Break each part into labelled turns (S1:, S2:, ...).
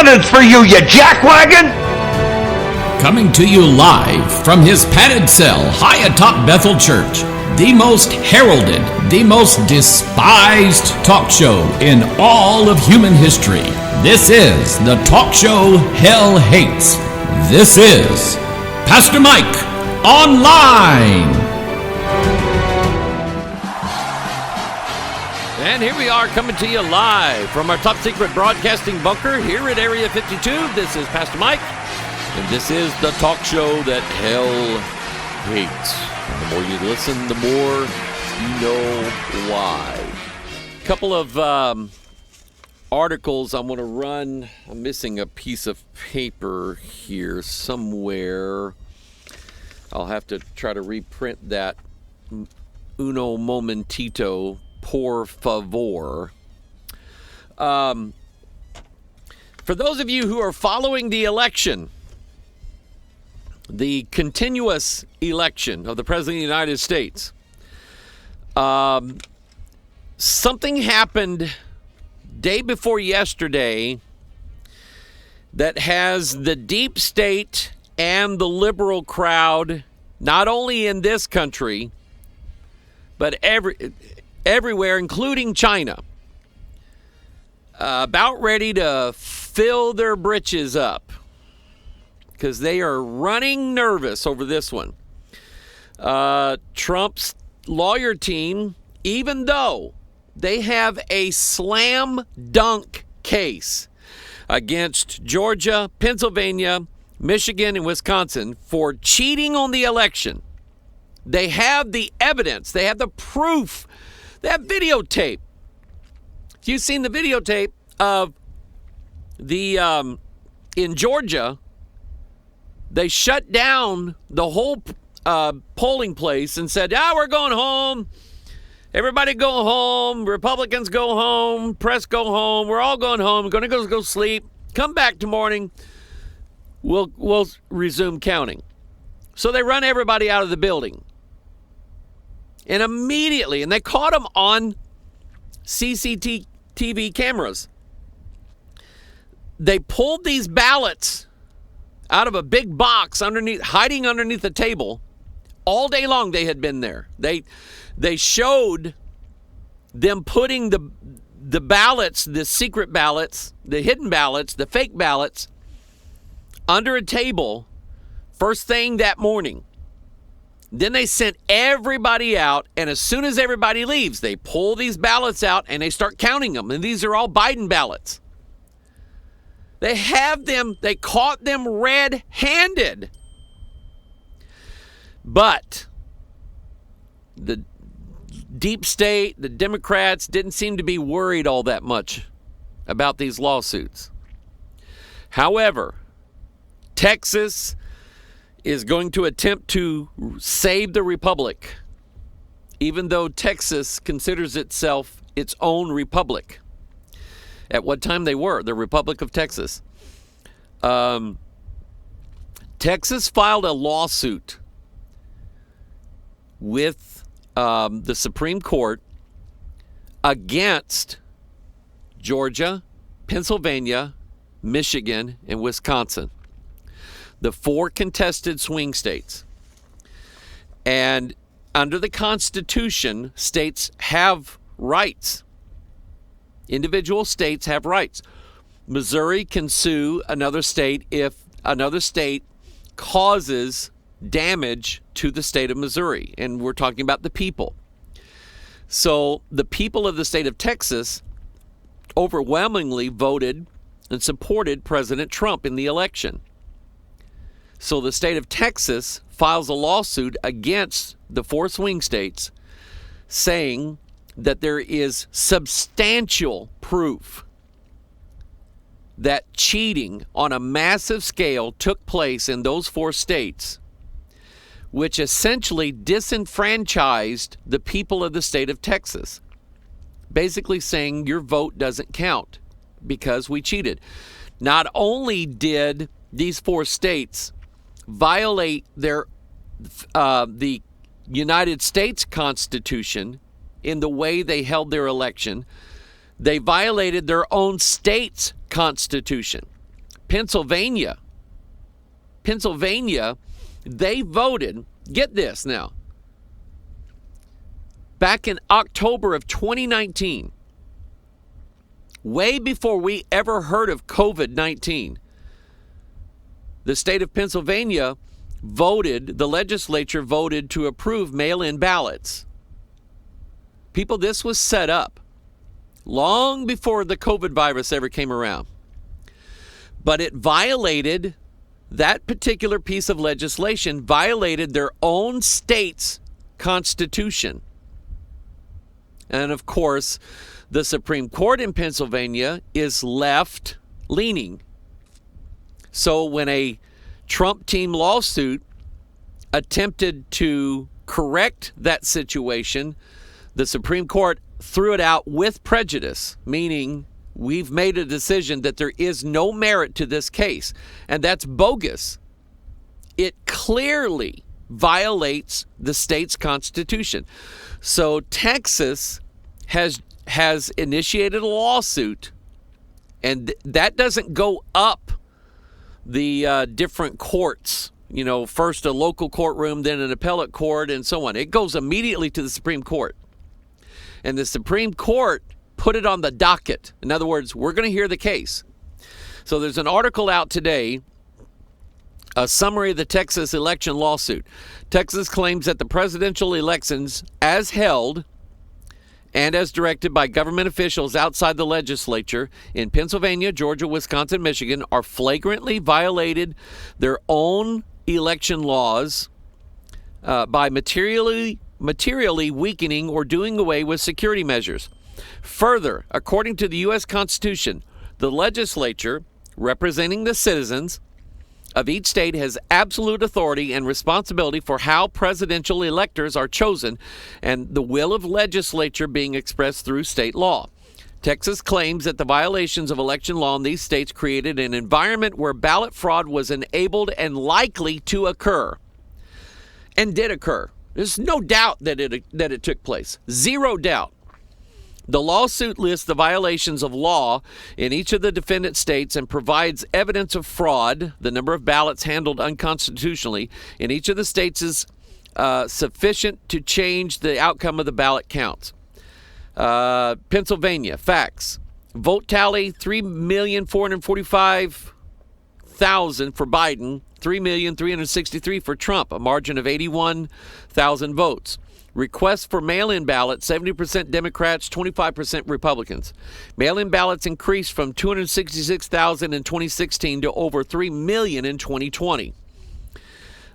S1: evidence for you, you jackwagon!
S2: Coming to you live from his padded cell high atop Bethel Church, the most heralded, the most despised talk show in all of human history. This is the talk show hell hates. This is Pastor Mike Online.
S3: And here we are coming to you live from our top secret broadcasting bunker here at Area 52. This is Pastor Mike, and this is the talk show that hell hates. And the more you listen, the more you know why. A couple of articles I want to run. I'm missing a piece of paper here somewhere. I'll have to try to reprint that uno momentito. Por favor. For those of you who are following the election, the continuous election of the President of the United States, something happened day before yesterday that has the deep state and the liberal crowd, not only in this country, but everywhere, including China, about ready to fill their britches up because they are running nervous over this one. Trump's lawyer team, even though they have a slam dunk case against Georgia, Pennsylvania, Michigan, and Wisconsin for cheating on the election, they have the evidence, they have the proof. They have videotape. If you've seen the videotape of the in Georgia, they shut down the whole polling place and said, we're going home. Everybody go home. Republicans go home. Press go home. We're all going home. We're going to go sleep. Come back tomorrow morning. We'll resume counting. So they run everybody out of the building. And immediately, and they caught them on CCTV cameras, they pulled these ballots out of a big box hiding underneath the table. All day long they had been there. They showed them putting the ballots, the secret ballots, the hidden ballots, the fake ballots, under a table first thing that morning. Then they sent everybody out, and as soon as everybody leaves, they pull these ballots out and they start counting them. And these are all Biden ballots. They caught them red-handed. But the deep state, the Democrats, didn't seem to be worried all that much about these lawsuits. However, Texas is going to attempt to save the republic, even though Texas considers itself its own republic. At what time they were, the Republic of Texas. Texas filed a lawsuit with the Supreme Court against Georgia, Pennsylvania, Michigan, and Wisconsin. The 4 contested swing states. And under the Constitution, states have rights. Individual states have rights. Missouri can sue another state if another state causes damage to the state of Missouri. And we're talking about the people. So the people of the state of Texas overwhelmingly voted and supported President Trump in the election. So the state of Texas files a lawsuit against the 4 swing states saying that there is substantial proof that cheating on a massive scale took place in those 4 states, which essentially disenfranchised the people of the state of Texas. Basically saying your vote doesn't count because we cheated. Not only did these 4 states violate the United States Constitution in the way they held their election, they violated their own state's constitution. Pennsylvania, they voted, get this now, back in October of 2019, way before we ever heard of COVID-19, the state of Pennsylvania the legislature voted to approve mail-in ballots. People, this was set up long before the COVID virus ever came around. But it violated, that particular piece of legislation violated their own state's constitution. And of course, the Supreme Court in Pennsylvania is left-leaning. So when a Trump team lawsuit attempted to correct that situation, the Supreme Court threw it out with prejudice, meaning we've made a decision that there is no merit to this case. And that's bogus. It clearly violates the state's constitution. So Texas has initiated a lawsuit, and that doesn't go up the different courts, first a local courtroom, then an appellate court, and so on. It goes immediately to the Supreme Court. And the Supreme Court put it on the docket. In other words, we're going to hear the case. So there's an article out today, a summary of the Texas election lawsuit. Texas claims that the presidential elections, as held and as directed by government officials outside the legislature in Pennsylvania, Georgia, Wisconsin, Michigan, are flagrantly violated their own election laws by materially weakening or doing away with security measures. Further, according to the U.S. Constitution, the legislature, representing the citizens of each state, has absolute authority and responsibility for how presidential electors are chosen and the will of legislature being expressed through state law. Texas claims that the violations of election law in these states created an environment where ballot fraud was enabled and likely to occur, and did occur. There's no doubt that it took place. Zero doubt. The lawsuit lists the violations of law in each of the defendant states and provides evidence of fraud. The number of ballots handled unconstitutionally in each of the states is sufficient to change the outcome of the ballot counts. Pennsylvania, facts. Vote tally, 3,445,000 for Biden, 3,363,000 for Trump, a margin of 81,000 votes. Requests for mail-in ballots, 70% Democrats, 25% Republicans. Mail-in ballots increased from 266,000 in 2016 to over 3 million in 2020.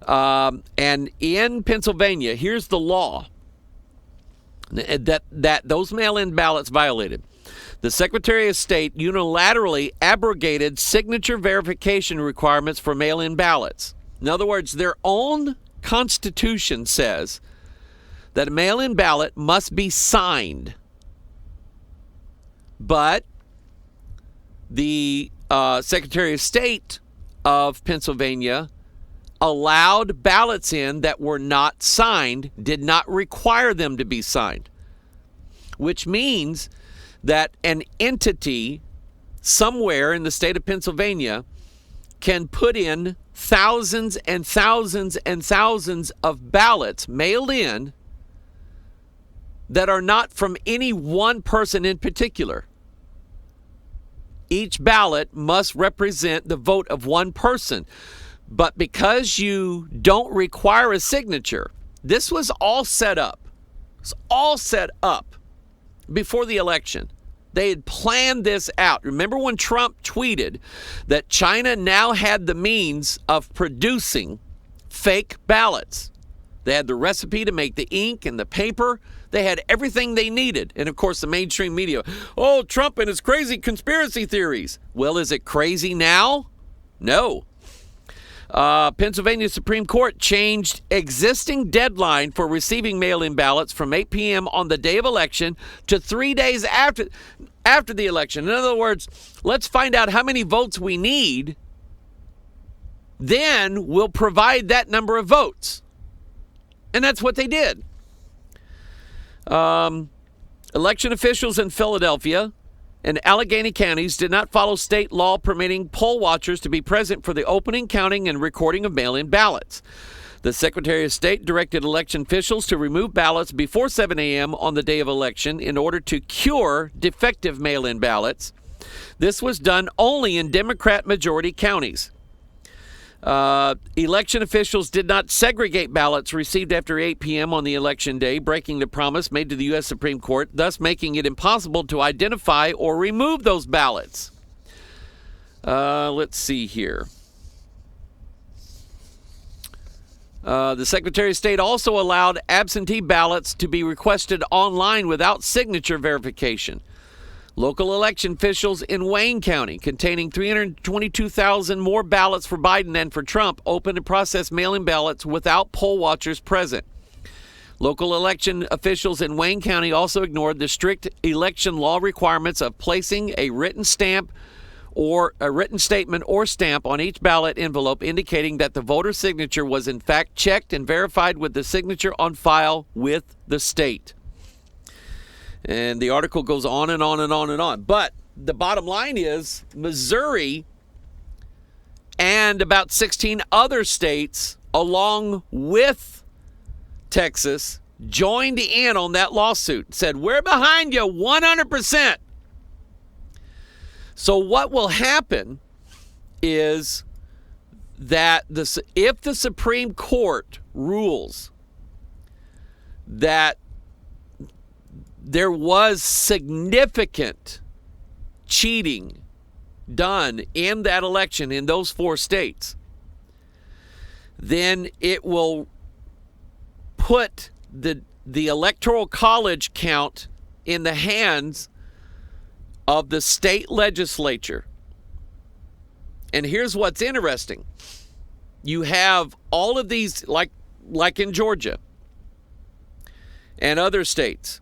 S3: And in Pennsylvania, here's the law that those mail-in ballots violated. The Secretary of State unilaterally abrogated signature verification requirements for mail-in ballots. In other words, their own constitution says that a mail-in ballot must be signed. But the Secretary of State of Pennsylvania allowed ballots in that were not signed, did not require them to be signed, which means that an entity somewhere in the state of Pennsylvania can put in thousands and thousands and thousands of ballots mailed in that are not from any one person in particular. Each ballot must represent the vote of one person. But because you don't require a signature, this was all set up. It's all set up before the election. They had planned this out. Remember when Trump tweeted that China now had the means of producing fake ballots? They had the recipe to make the ink and the paper. They had everything they needed. And of course, the mainstream media, oh, Trump and his crazy conspiracy theories. Well, is it crazy now? No. Pennsylvania Supreme Court changed existing deadline for receiving mail-in ballots from 8 p.m. on the day of election to 3 days after the election. In other words, let's find out how many votes we need. Then we'll provide that number of votes. And that's what they did. Election officials in Philadelphia and Allegheny counties did not follow state law permitting poll watchers to be present for the opening, counting, and recording of mail-in ballots. The Secretary of State directed election officials to remove ballots before 7 a.m. on the day of election in order to cure defective mail-in ballots. This was done only in Democrat-majority counties. Election officials did not segregate ballots received after 8 p.m. on the election day, breaking the promise made to the U.S. Supreme Court, thus making it impossible to identify or remove those ballots. Let's see here. The Secretary of State also allowed absentee ballots to be requested online without signature verification. Local election officials in Wayne County, containing 322,000 more ballots for Biden than for Trump, opened and processed mail-in ballots without poll watchers present. Local election officials in Wayne County also ignored the strict election law requirements of placing a written stamp or a written statement or stamp on each ballot envelope indicating that the voter signature was in fact checked and verified with the signature on file with the state. And the article goes on and on and on and on. But the bottom line is Missouri and about 16 other states, along with Texas, joined in on that lawsuit. Said, we're behind you 100%. So what will happen is that if the Supreme Court rules that there was significant cheating done in that election in those 4 states, then it will put the Electoral College count in the hands of the state legislature. And here's what's interesting. You have all of these, like in Georgia and other states.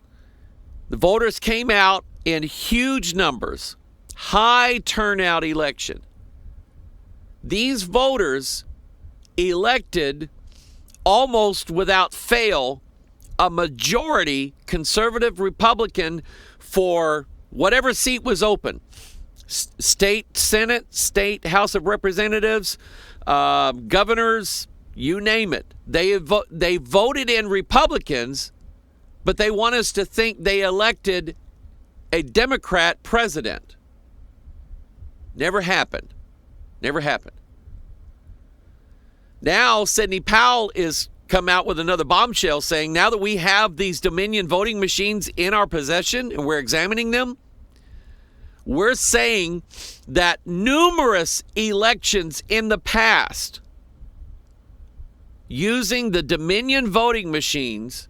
S3: The voters came out in huge numbers, high turnout election. These voters elected almost without fail a majority conservative Republican for whatever seat was open. State Senate, state House of Representatives, governors, you name it. They voted in Republicans, but they want us to think they elected a Democrat president. Never happened. Never happened. Now, Sidney Powell is come out with another bombshell saying now that we have these Dominion voting machines in our possession and we're examining them, we're saying that numerous elections in the past using the Dominion voting machines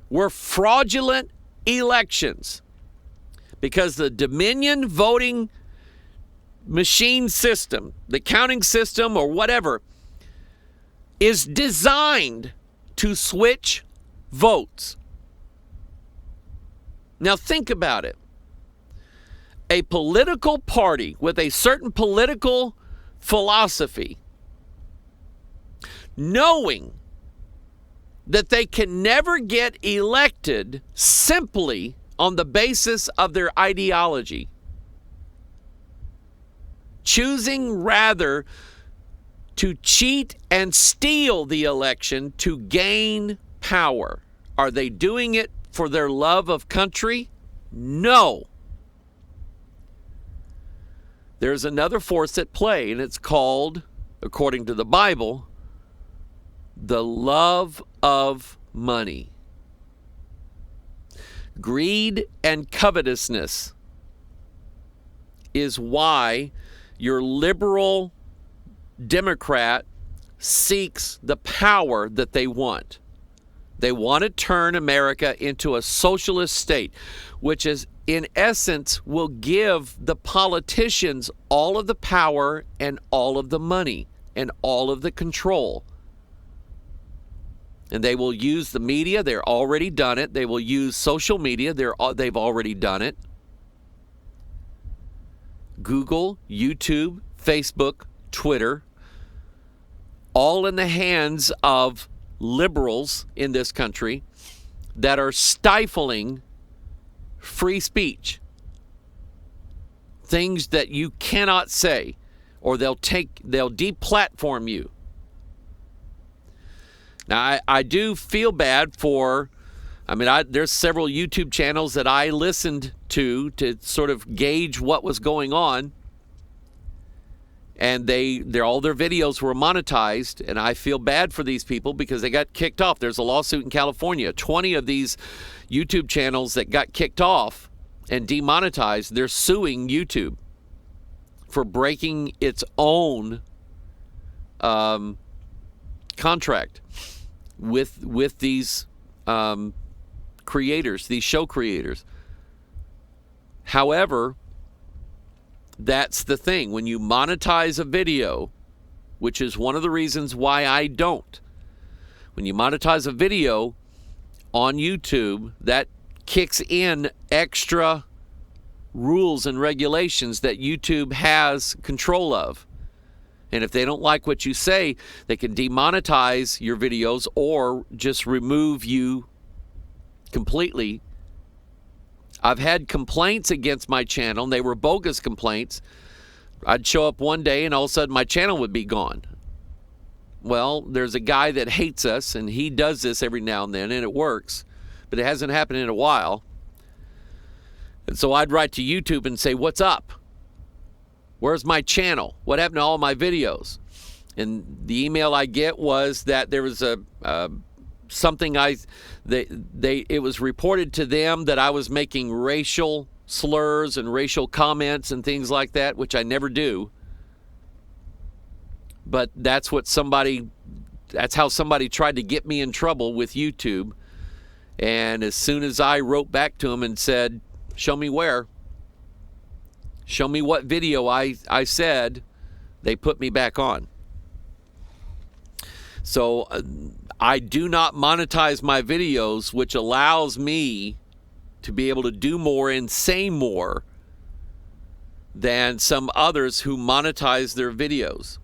S3: were fraudulent elections because the Dominion voting machine system, the counting system or whatever, is designed to switch votes. Now think about it. A political party with a certain political philosophy, knowing that they can never get elected simply on the basis of their ideology, choosing rather to cheat and steal the election to gain power. Are they doing it for their love of country? No. There's another force at play, and it's called, according to the Bible, the love of money. Greed and covetousness is why your liberal Democrat seeks the power that they want. They want to turn America into a socialist state, which is, in essence, will give the politicians all of the power and all of the money and all of the control. And they will use the media. They're already done it. They will use social media. They've already done it. Google, YouTube, Facebook, Twitter, all in the hands of liberals in this country that are stifling free speech. things that you cannot say, or they'll deplatform you. Now, I do feel bad for, there's several YouTube channels that I listened to sort of gauge what was going on, and all their videos were monetized, and I feel bad for these people because they got kicked off. There's a lawsuit in California. 20 of these YouTube channels that got kicked off and demonetized, they're suing YouTube for breaking its own contract with these creators, these show creators. However, that's the thing. When you monetize a video, which is one of the reasons why I don't, when you monetize a video on YouTube, that kicks in extra rules and regulations that YouTube has control of. And if they don't like what you say, they can demonetize your videos or just remove you completely. I've had complaints against my channel, and they were bogus complaints. I'd show up one day, and all of a sudden my channel would be gone. Well, there's a guy that hates us, and he does this every now and then, and it works. But it hasn't happened in a while. And so I'd write to YouTube and say, "What's up? Where's my channel? What happened to all my videos?" And the email I get was that there was something it was reported to them that I was making racial slurs and racial comments and things like that, which I never do. But that's how somebody tried to get me in trouble with YouTube. And as soon as I wrote back to them and said, "Show me where. Show me what video I said," they put me back on. So I do not monetize my videos, which allows me to be able to do more and say more than some others who monetize their videos.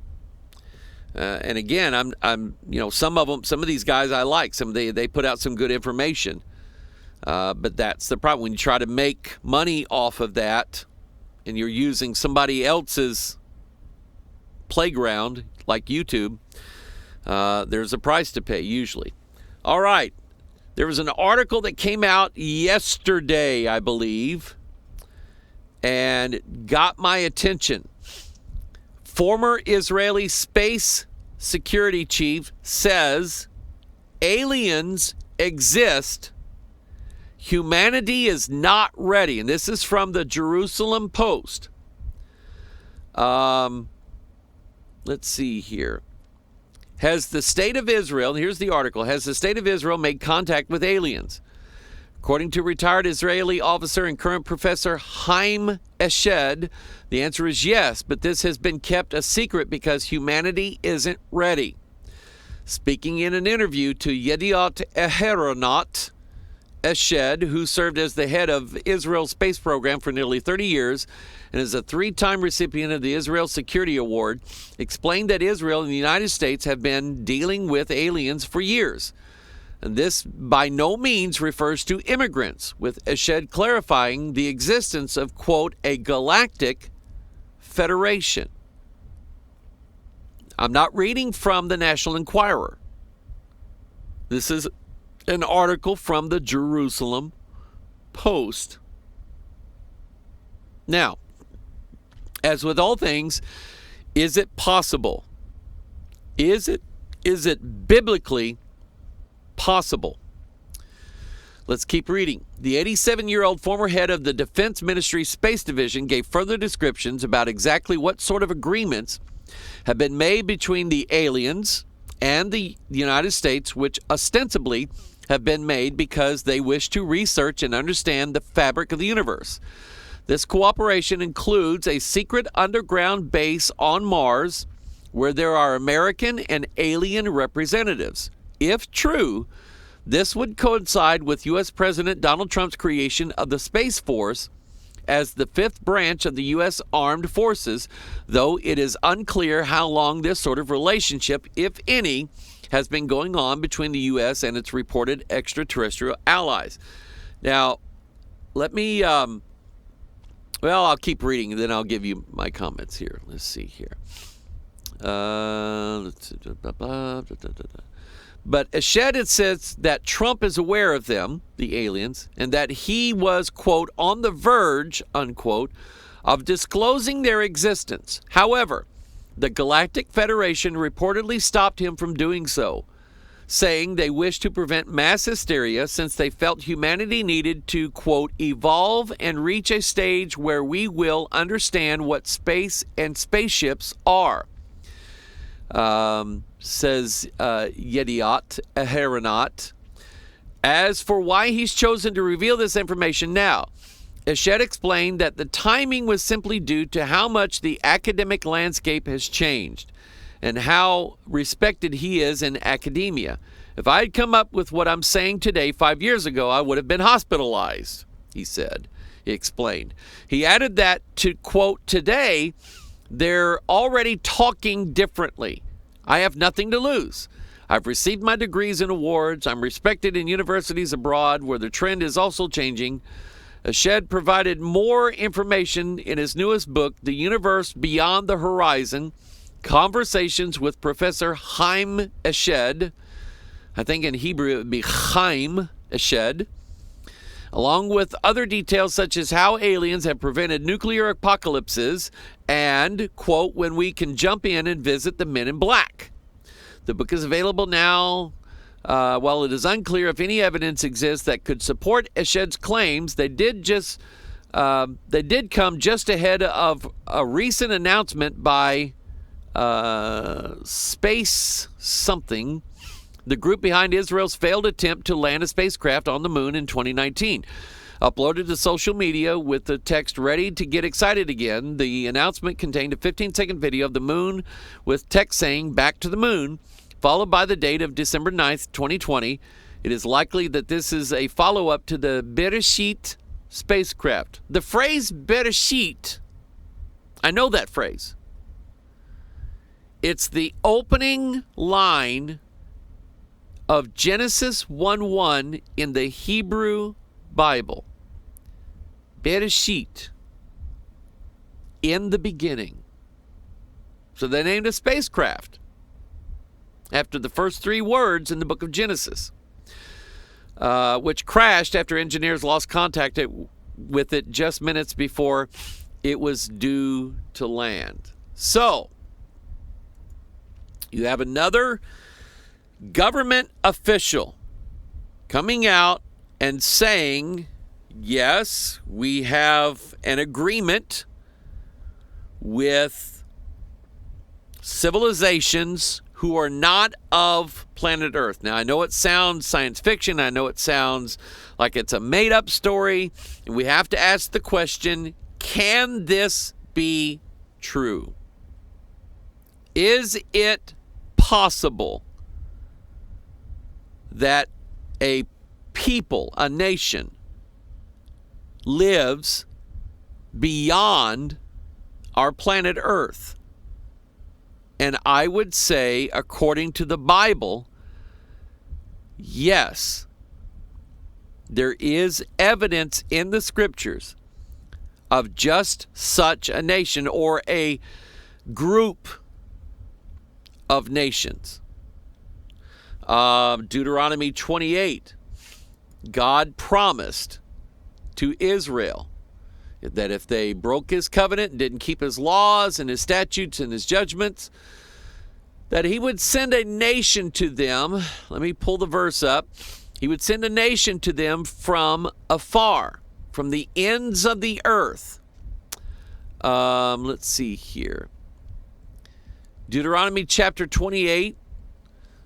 S3: And again, I'm some of these guys I like. They put out some good information. But that's the problem. When you try to make money off of that and you're using somebody else's playground like YouTube, there's a price to pay usually. All right. There was an article that came out yesterday, I believe, and got my attention. Former Israeli space security chief says aliens exist. Humanity is not ready. And this is from the Jerusalem Post. Let's see here. Has the state of Israel, here's the article, has the state of Israel made contact with aliens? According to retired Israeli officer and current professor Haim Eshed, the answer is yes, but this has been kept a secret because humanity isn't ready. Speaking in an interview to Yediot Aharonot, Eshed, who served as the head of Israel's space program for nearly 30 years and is a 3-time recipient of the Israel Security Award, explained that Israel and the United States have been dealing with aliens for years. And this by no means refers to immigrants, with Eshed clarifying the existence of, quote, a galactic federation. I'm not reading from the National Enquirer. This is an article from the Jerusalem Post. Now, as with all things, is it possible? Is it biblically possible? Let's keep reading. The 87-year-old former head of the Defense Ministry Space Division gave further descriptions about exactly what sort of agreements have been made between the aliens and the United States, which ostensibly have been made because they wish to research and understand the fabric of the universe. This cooperation includes a secret underground base on Mars where there are American and alien representatives. If true, this would coincide with U.S. President Donald Trump's creation of the Space Force as the 5th branch of the U.S. Armed Forces, though it is unclear how long this sort of relationship, if any, has been going on between the U.S. and its reported extraterrestrial allies. Now, let me Well, I'll keep reading, and then I'll give you my comments here. Let's see here. But Eshed, it says that Trump is aware of them, the aliens, and that he was, quote, on the verge, unquote, of disclosing their existence. However, the Galactic Federation reportedly stopped him from doing so, saying they wished to prevent mass hysteria since they felt humanity needed to, quote, evolve and reach a stage where we will understand what space and spaceships are. Says Yediot Aharonot. As for why he's chosen to reveal this information now, Eshed explained that the timing was simply due to how much the academic landscape has changed and how respected he is in academia. If I had come up with what I'm saying today 5 years ago, I would have been hospitalized, he said. He explained. He added that to, quote, today, they're already talking differently. I have nothing to lose. I've received my degrees and awards. I'm respected in universities abroad where the trend is also changing. Eshed provided more information in his newest book, The Universe Beyond the Horizon, Conversations with Professor Chaim Eshed. I think in Hebrew it would be Chaim Eshed. Along with other details such as how aliens have prevented nuclear apocalypses and, quote, when we can jump in and visit the men in black. The book is available now. While it is unclear if any evidence exists that could support Eshed's claims, they did come just ahead of a recent announcement by Space Something, the group behind Israel's failed attempt to land a spacecraft on the moon in 2019. Uploaded to social media with the text ready to get excited again, the announcement contained a 15-second video of the moon with text saying back to the moon, followed by the date of December 9th, 2020. It is likely that this is a follow-up to the Bereshit spacecraft. The phrase Bereshit, I know that phrase. It's the opening line of Genesis 1:1 in the Hebrew Bible. Bereshit, in the beginning. So they named a spacecraft after the first three words in the book of Genesis, which crashed after engineers lost contact with it just minutes before it was due to land. So, you have another government official coming out and saying, yes, we have an agreement with civilizations who are not of planet Earth. Now, I know it sounds science fiction. I know it sounds like it's a made-up story. And we have to ask the question, can this be true? Is it possible that a people, a nation, lives beyond our planet Earth? And I would say, according to the Bible, yes, there is evidence in the scriptures of just such a nation or a group of nations. Deuteronomy 28, God promised to Israel that if they broke his covenant and didn't keep his laws and his statutes and his judgments, that he would send a nation to them. Let me pull the verse up. He would send a nation to them from afar, from the ends of the earth. Let's see here. Deuteronomy chapter 28.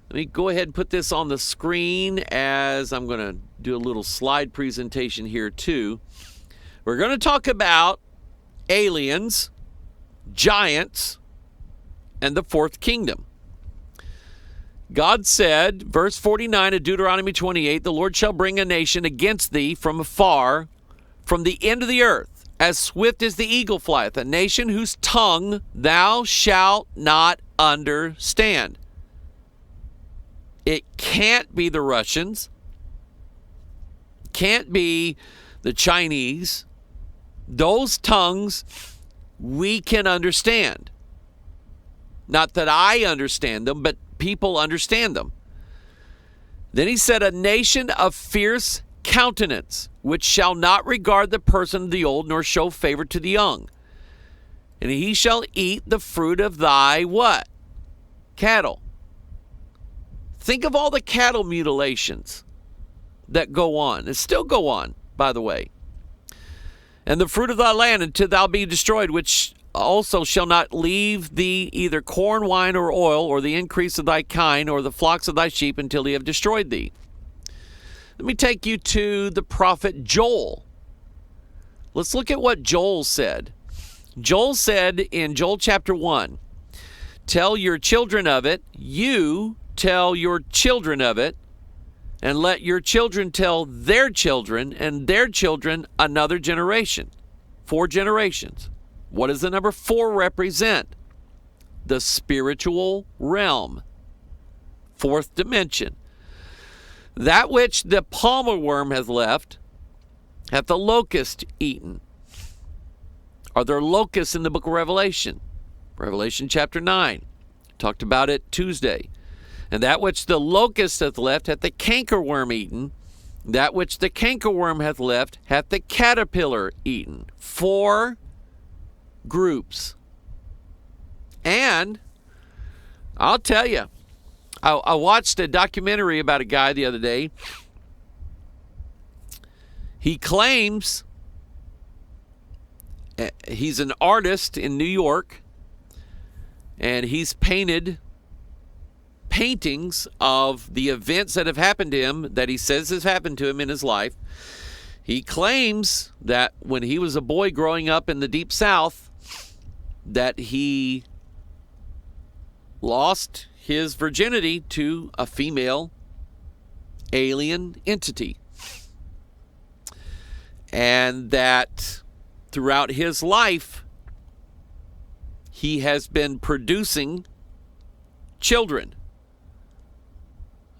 S3: Let me go ahead and put this on the screen as I'm going to do a little slide presentation here too. We're going to talk about aliens, giants, and the fourth kingdom. God said, verse 49 of Deuteronomy 28, the Lord shall bring a nation against thee from afar, from the end of the earth, as swift as the eagle flieth, a nation whose tongue thou shalt not understand. It can't be the Russians, can't be the Chinese, Those tongues we can understand. Not that I understand them, but people understand them. Then he said, a nation of fierce countenance, which shall not regard the person of the old, nor show favor to the young. And he shall eat the fruit of thy what? Cattle. Think of all the cattle mutilations that go on, and still go on, by the way. And the fruit of thy land until thou be destroyed, which also shall not leave thee either corn, wine, or oil, or the increase of thy kine, or the flocks of thy sheep, until he have destroyed thee. Let me take you to the prophet Joel. Let's look at what Joel said. Joel said in Joel chapter 1, tell your children of it, you tell your children of it, and let your children tell their children, and their children another generation. 4 generations. What does the number 4 represent? The spiritual realm. 4th dimension. That which the palmer worm hath left, hath the locust eaten. Are there locusts in the book of Revelation? Revelation chapter 9. Talked about it Tuesday. And that which the locust hath left hath the cankerworm eaten. That which the cankerworm hath left hath the caterpillar eaten. 4 groups. And I'll tell you, I watched a documentary about a guy the other day. He claims he's an artist in New York, and he's painted paintings of the events that have happened to him, that he says has happened to him in his life. He claims that when he was a boy growing up in the Deep South, that he lost his virginity to a female alien entity. And that throughout his life, he has been producing children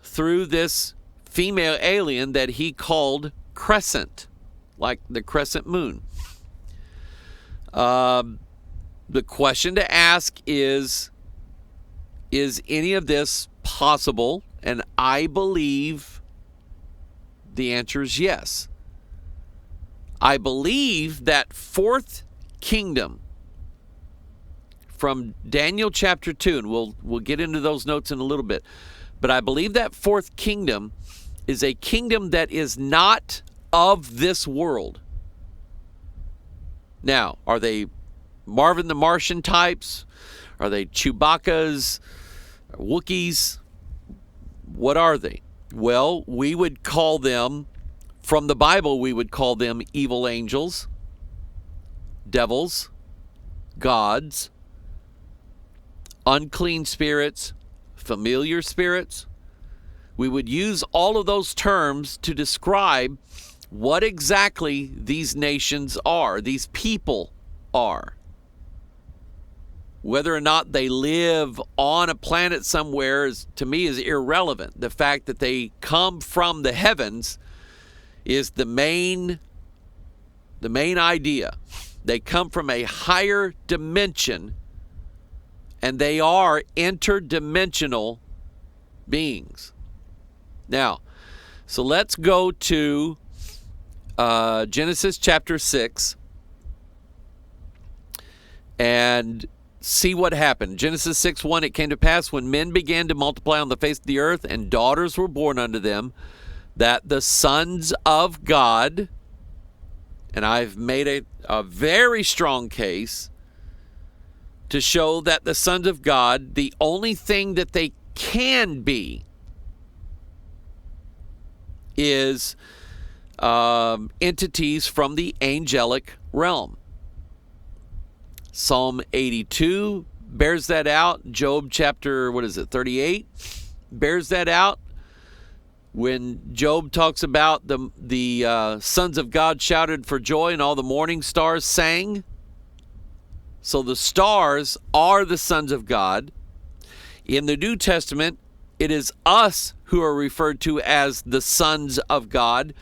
S3: through this female alien that he called Crescent, like the crescent moon. The question to ask is any of this possible? And I believe the answer is yes. I believe that 4th kingdom from Daniel chapter 2, and we'll get into those notes in a little bit, but I believe that 4th kingdom is a kingdom that is not of this world. Now, are they Marvin the Martian types? Are they Chewbacca's, Wookiees? What are they? Well, we would call them, from the Bible, we would call them evil angels, devils, gods, unclean spirits, familiar spirits. We would use all of those terms to describe what exactly these nations are, these people are. Whether or not they live on a planet somewhere to me is irrelevant. The fact that they come from the heavens is the main idea. They come from a higher dimension, and they are interdimensional beings. Now, so let's go to Genesis chapter 6 and see what happened. Genesis 6:1, it came to pass when men began to multiply on the face of the earth, and daughters were born unto them, that the sons of God, and I've made a very strong case to show that the sons of God, the only thing that they can be is entities from the angelic realm. Psalm 82 bears that out. Job chapter, 38 bears that out. When Job talks about the sons of God shouted for joy and all the morning stars sang. So the stars are the sons of God. In the New Testament, it is us who are referred to as the sons of God,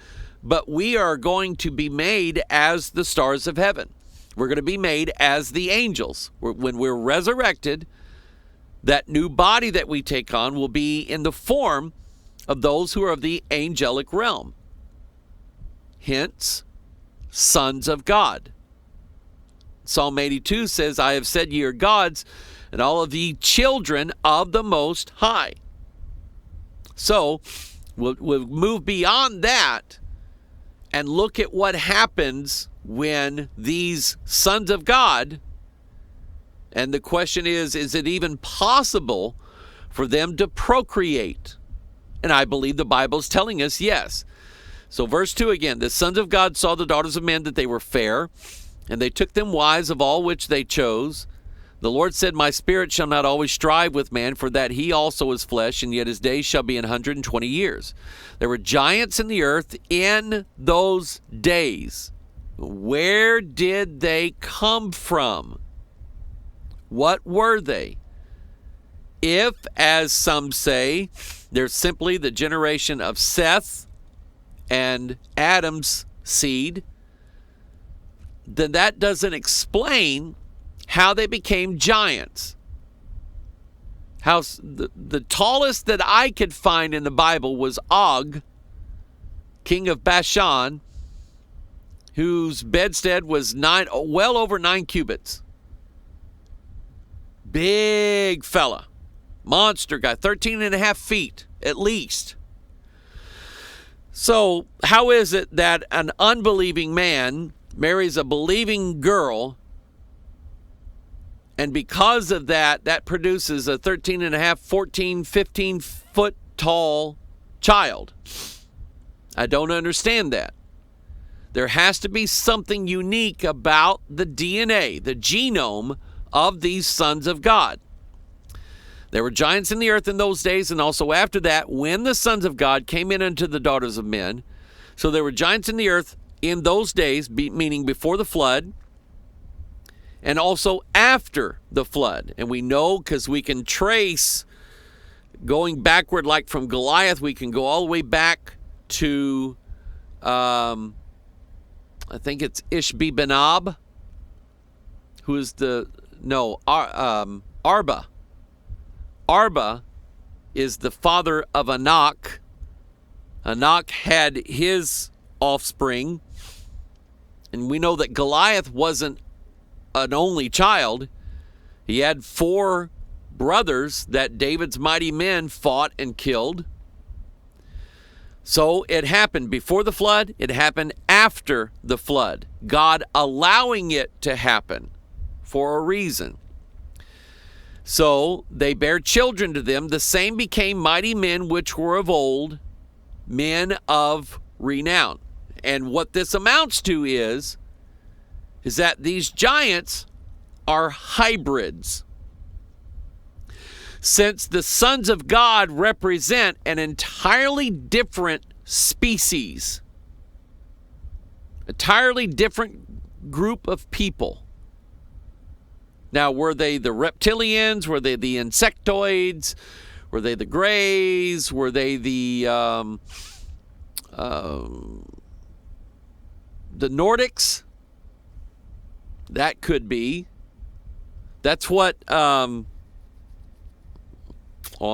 S3: but we are going to be made as the stars of heaven. We're going to be made as the angels. When we're resurrected, that new body that we take on will be in the form of those who are of the angelic realm. Hence, sons of God. Psalm 82 says, I have said ye are gods, and all of ye children of the Most High. So, we'll move beyond that and look at what happens when these sons of God, and the question is it even possible for them to procreate? And I believe the Bible's telling us yes. So verse 2 again, the sons of God saw the daughters of men that they were fair, and they took them wives of all which they chose. The Lord said, my spirit shall not always strive with man, for that he also is flesh, and yet his days shall be 120 years. There were giants in the earth in those days. Where did they come from? What were they? If, as some say, they're simply the generation of Seth and Adam's seed, then that doesn't explain how they became giants. How the tallest that I could find in the Bible was Og, king of Bashan, whose bedstead was well over 9 cubits. Big fella. Monster guy, 13 and a half feet at least. So how is it that an unbelieving man marries a believing girl, and because of that, that produces a 13 and a half, 14, 15 foot tall child? I don't understand that. There has to be something unique about the DNA, the genome of these sons of God. There were giants in the earth in those days, and also after that, when the sons of God came in unto the daughters of men. So there were giants in the earth in those days, meaning before the flood, and also after the flood. And we know, because we can trace going backward, like from Goliath, we can go all the way back to, I think it's Ishbi-Benob, who is Arba. Arba is the father of Anak. Anak had his offspring. And we know that Goliath wasn't an only child. He had 4 brothers that David's mighty men fought and killed. So it happened before the flood. It happened after the flood. God allowing it to happen for a reason. So they bare children to them. The same became mighty men which were of old, men of renown. And what this amounts to is that these giants are hybrids. Since the sons of God represent an entirely different species, entirely different group of people. Now, were they the reptilians? Were they the insectoids? Were they the grays? Were they the Nordics? That could be. That's what, I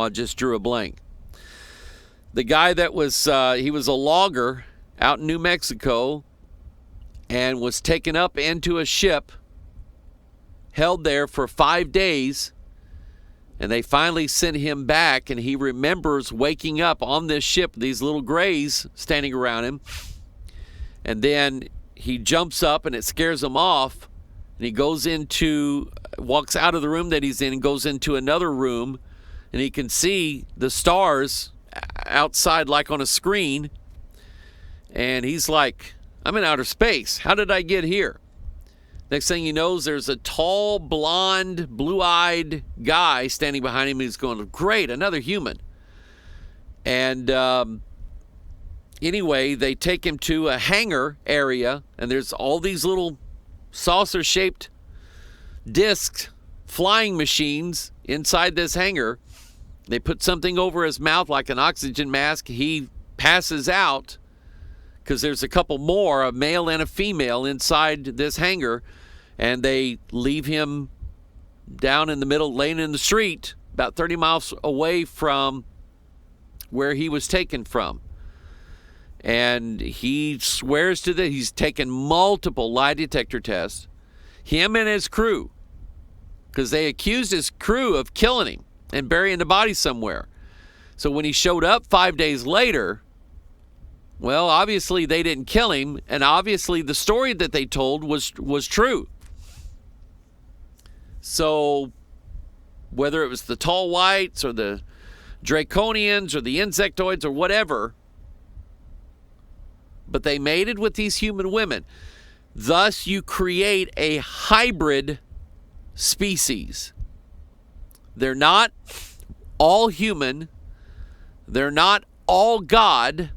S3: just drew a blank. The guy that was, he was a logger out in New Mexico and was taken up into a ship, held there for 5 days, and they finally sent him back, and he remembers waking up on this ship, these little grays standing around him, and then he jumps up and it scares him off, and he walks out of the room that he's in and goes into another room, and he can see the stars outside like on a screen, and he's like, I'm in outer space. How did I get here? Next thing he knows, there's a tall, blonde, blue-eyed guy standing behind him. He's going, great, another human. And anyway, they take him to a hangar area, and there's all these little saucer-shaped disc flying machines inside this hangar. They put something over his mouth like an oxygen mask. He passes out, because there's a couple more, a male and a female, inside this hangar, and they leave him down in the middle, laying in the street, about 30 miles away from where he was taken from. And he swears to that he's taken multiple lie detector tests, him and his crew, because they accused his crew of killing him and burying the body somewhere. So when he showed up 5 days later, well, obviously they didn't kill him, and obviously the story that they told was true. So whether it was the tall whites or the draconians or the insectoids or whatever, but they mated with these human women. Thus, you create a hybrid species. They're not all human. They're not all God.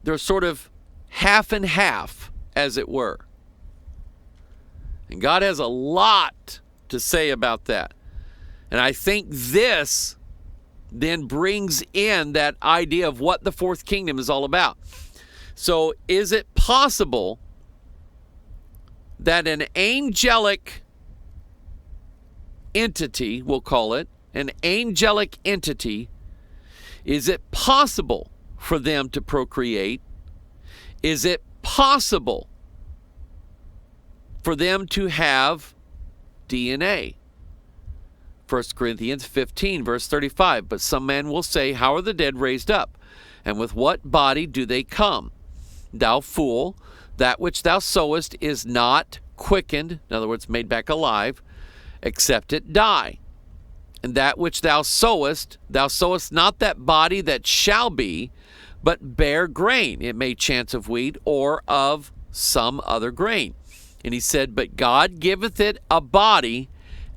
S3: They're sort of half and half, as it were. And God has a lot to say about that. And I think this then brings in that idea of what the fourth kingdom is all about. So is it possible that an angelic entity, we'll call it, an angelic entity, is it possible for them to procreate? Is it possible for them to have DNA? 1 Corinthians 15, verse 35, but some men will say, how are the dead raised up? And with what body do they come? Thou fool, that which thou sowest is not quickened, in other words, made back alive, except it die. And that which thou sowest not that body that shall be, but bare grain. It may chance of wheat or of some other grain. And he said, but God giveth it a body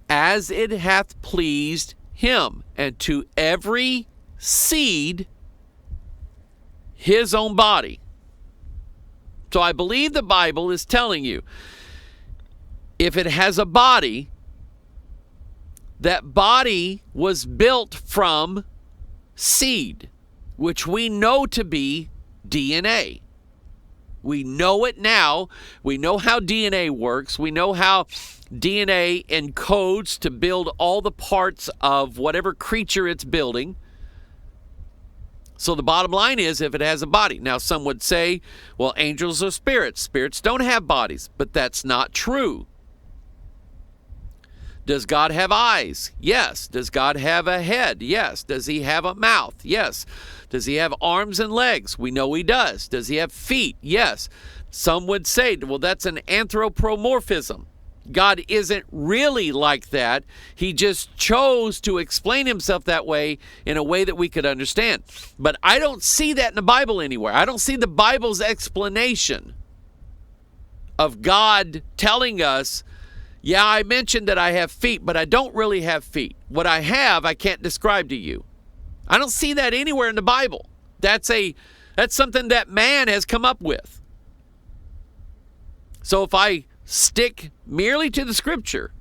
S3: as it hath pleased him, and to every seed his own body. So I believe the Bible is telling you, if it has a body, that body was built from seed, which we know to be DNA. We know it now. We know how DNA works. We know how DNA encodes to build all the parts of whatever creature it's building. So the bottom line is, if it has a body. Now, some would say, well, angels are spirits. Spirits don't have bodies, but that's not true. Does God have eyes? Yes. Does God have a head? Yes. Does he have a mouth? Yes. Does he have arms and legs? We know he does. Does he have feet? Yes. Some would say, well, that's an anthropomorphism. God isn't really like that. He just chose to explain himself that way in a way that we could understand. But I don't see that in the Bible anywhere. I don't see the Bible's explanation of God telling us, yeah, I mentioned that I have feet, but I don't really have feet. What I have, I can't describe to you. I don't see that anywhere in the Bible. That's something that man has come up with. So if I stick merely to the scripture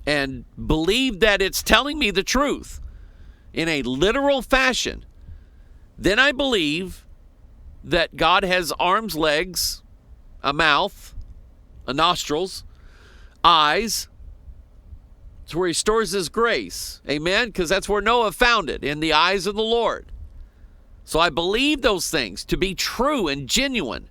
S3: and believe that it's telling me the truth in a literal fashion, then I believe that God has arms, legs, a mouth, nostrils, eyes. It's where he stores his grace. Amen? Because that's where Noah found it, in the eyes of the Lord. So I believe those things to be true and genuine.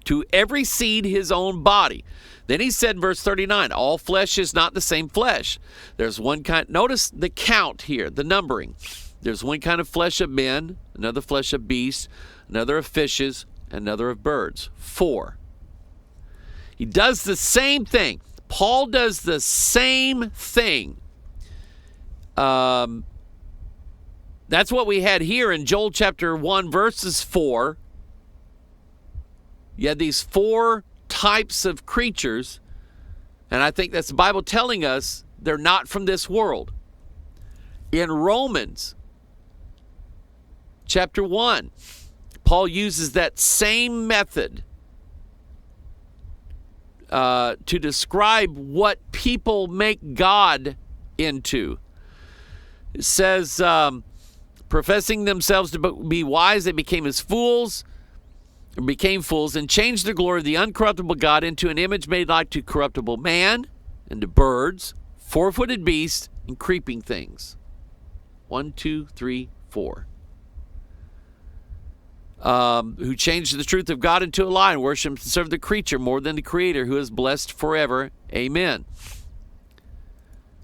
S3: To every seed his own body. Then he said in verse 39, all flesh is not the same flesh. There's one kind, notice the count here, the numbering. There's one kind of flesh of men, another flesh of beasts, another of fishes, another of birds. 4. He does the same thing. Paul does the same thing. That's what we had here in Joel chapter 1, verses 4. You had these 4 types of creatures, and I think that's the Bible telling us they're not from this world. In Romans chapter 1, Paul uses that same method to describe what people make God into. It says, Professing themselves to be wise, they became fools, and changed the glory of the uncorruptible God into an image made like to corruptible man, and to birds, four-footed beasts, and creeping things. 1, 2, 3, 4. Who changed the truth of God into a lie and worship and serve the creature more than the Creator, who is blessed forever. Amen.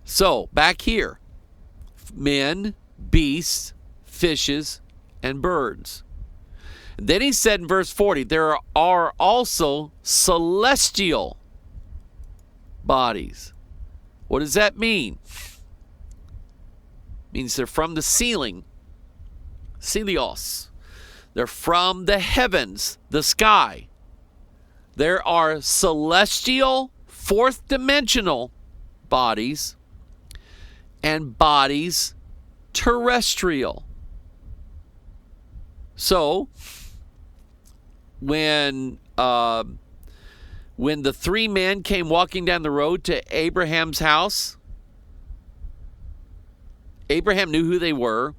S3: So, back here, men, beasts, fishes, and birds. Then he said in verse 40, there are also celestial bodies. What does that mean? It means they're from the ceiling. Celios. They're from the heavens, the sky. There are celestial, fourth dimensional bodies and bodies terrestrial. So, when the three men came walking down the road to Abraham's house, Abraham knew who they were.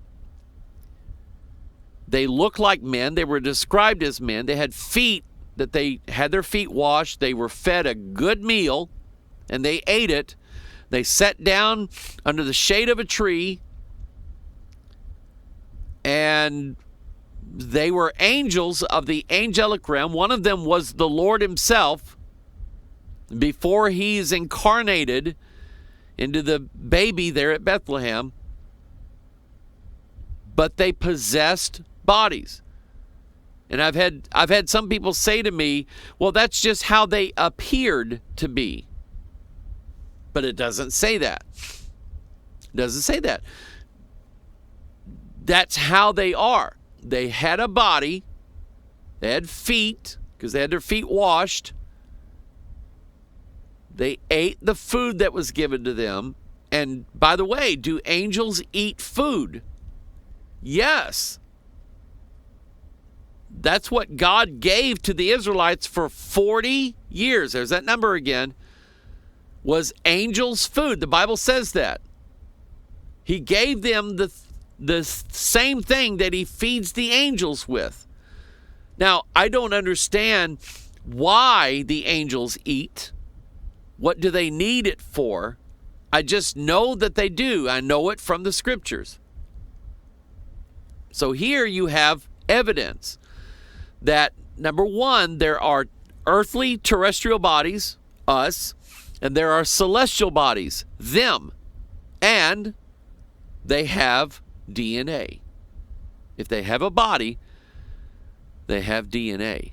S3: They looked like men. They were described as men. They had feet that they had their feet washed. They were fed a good meal, and they ate it. They sat down under the shade of a tree, and they were angels of the angelic realm. One of them was the Lord himself before he's incarnated into the baby there at Bethlehem. But they possessed bodies. And I've had some people say to me, well, that's just how they appeared to be. But it doesn't say that. It doesn't say that. That's how they are. They had a body. They had feet, because they had their feet washed. They ate the food that was given to them. And by the way, do angels eat food? Yes. That's what God gave to the Israelites for 40 years. There's that number again. Was angels' food. The Bible says that. He gave them the same thing that he feeds the angels with. Now, I don't understand why the angels eat. What do they need it for? I just know that they do. I know it from the scriptures. So here you have evidence that, number one, there are earthly terrestrial bodies, us, and there are celestial bodies, them, and they have DNA. If they have a body, they have DNA.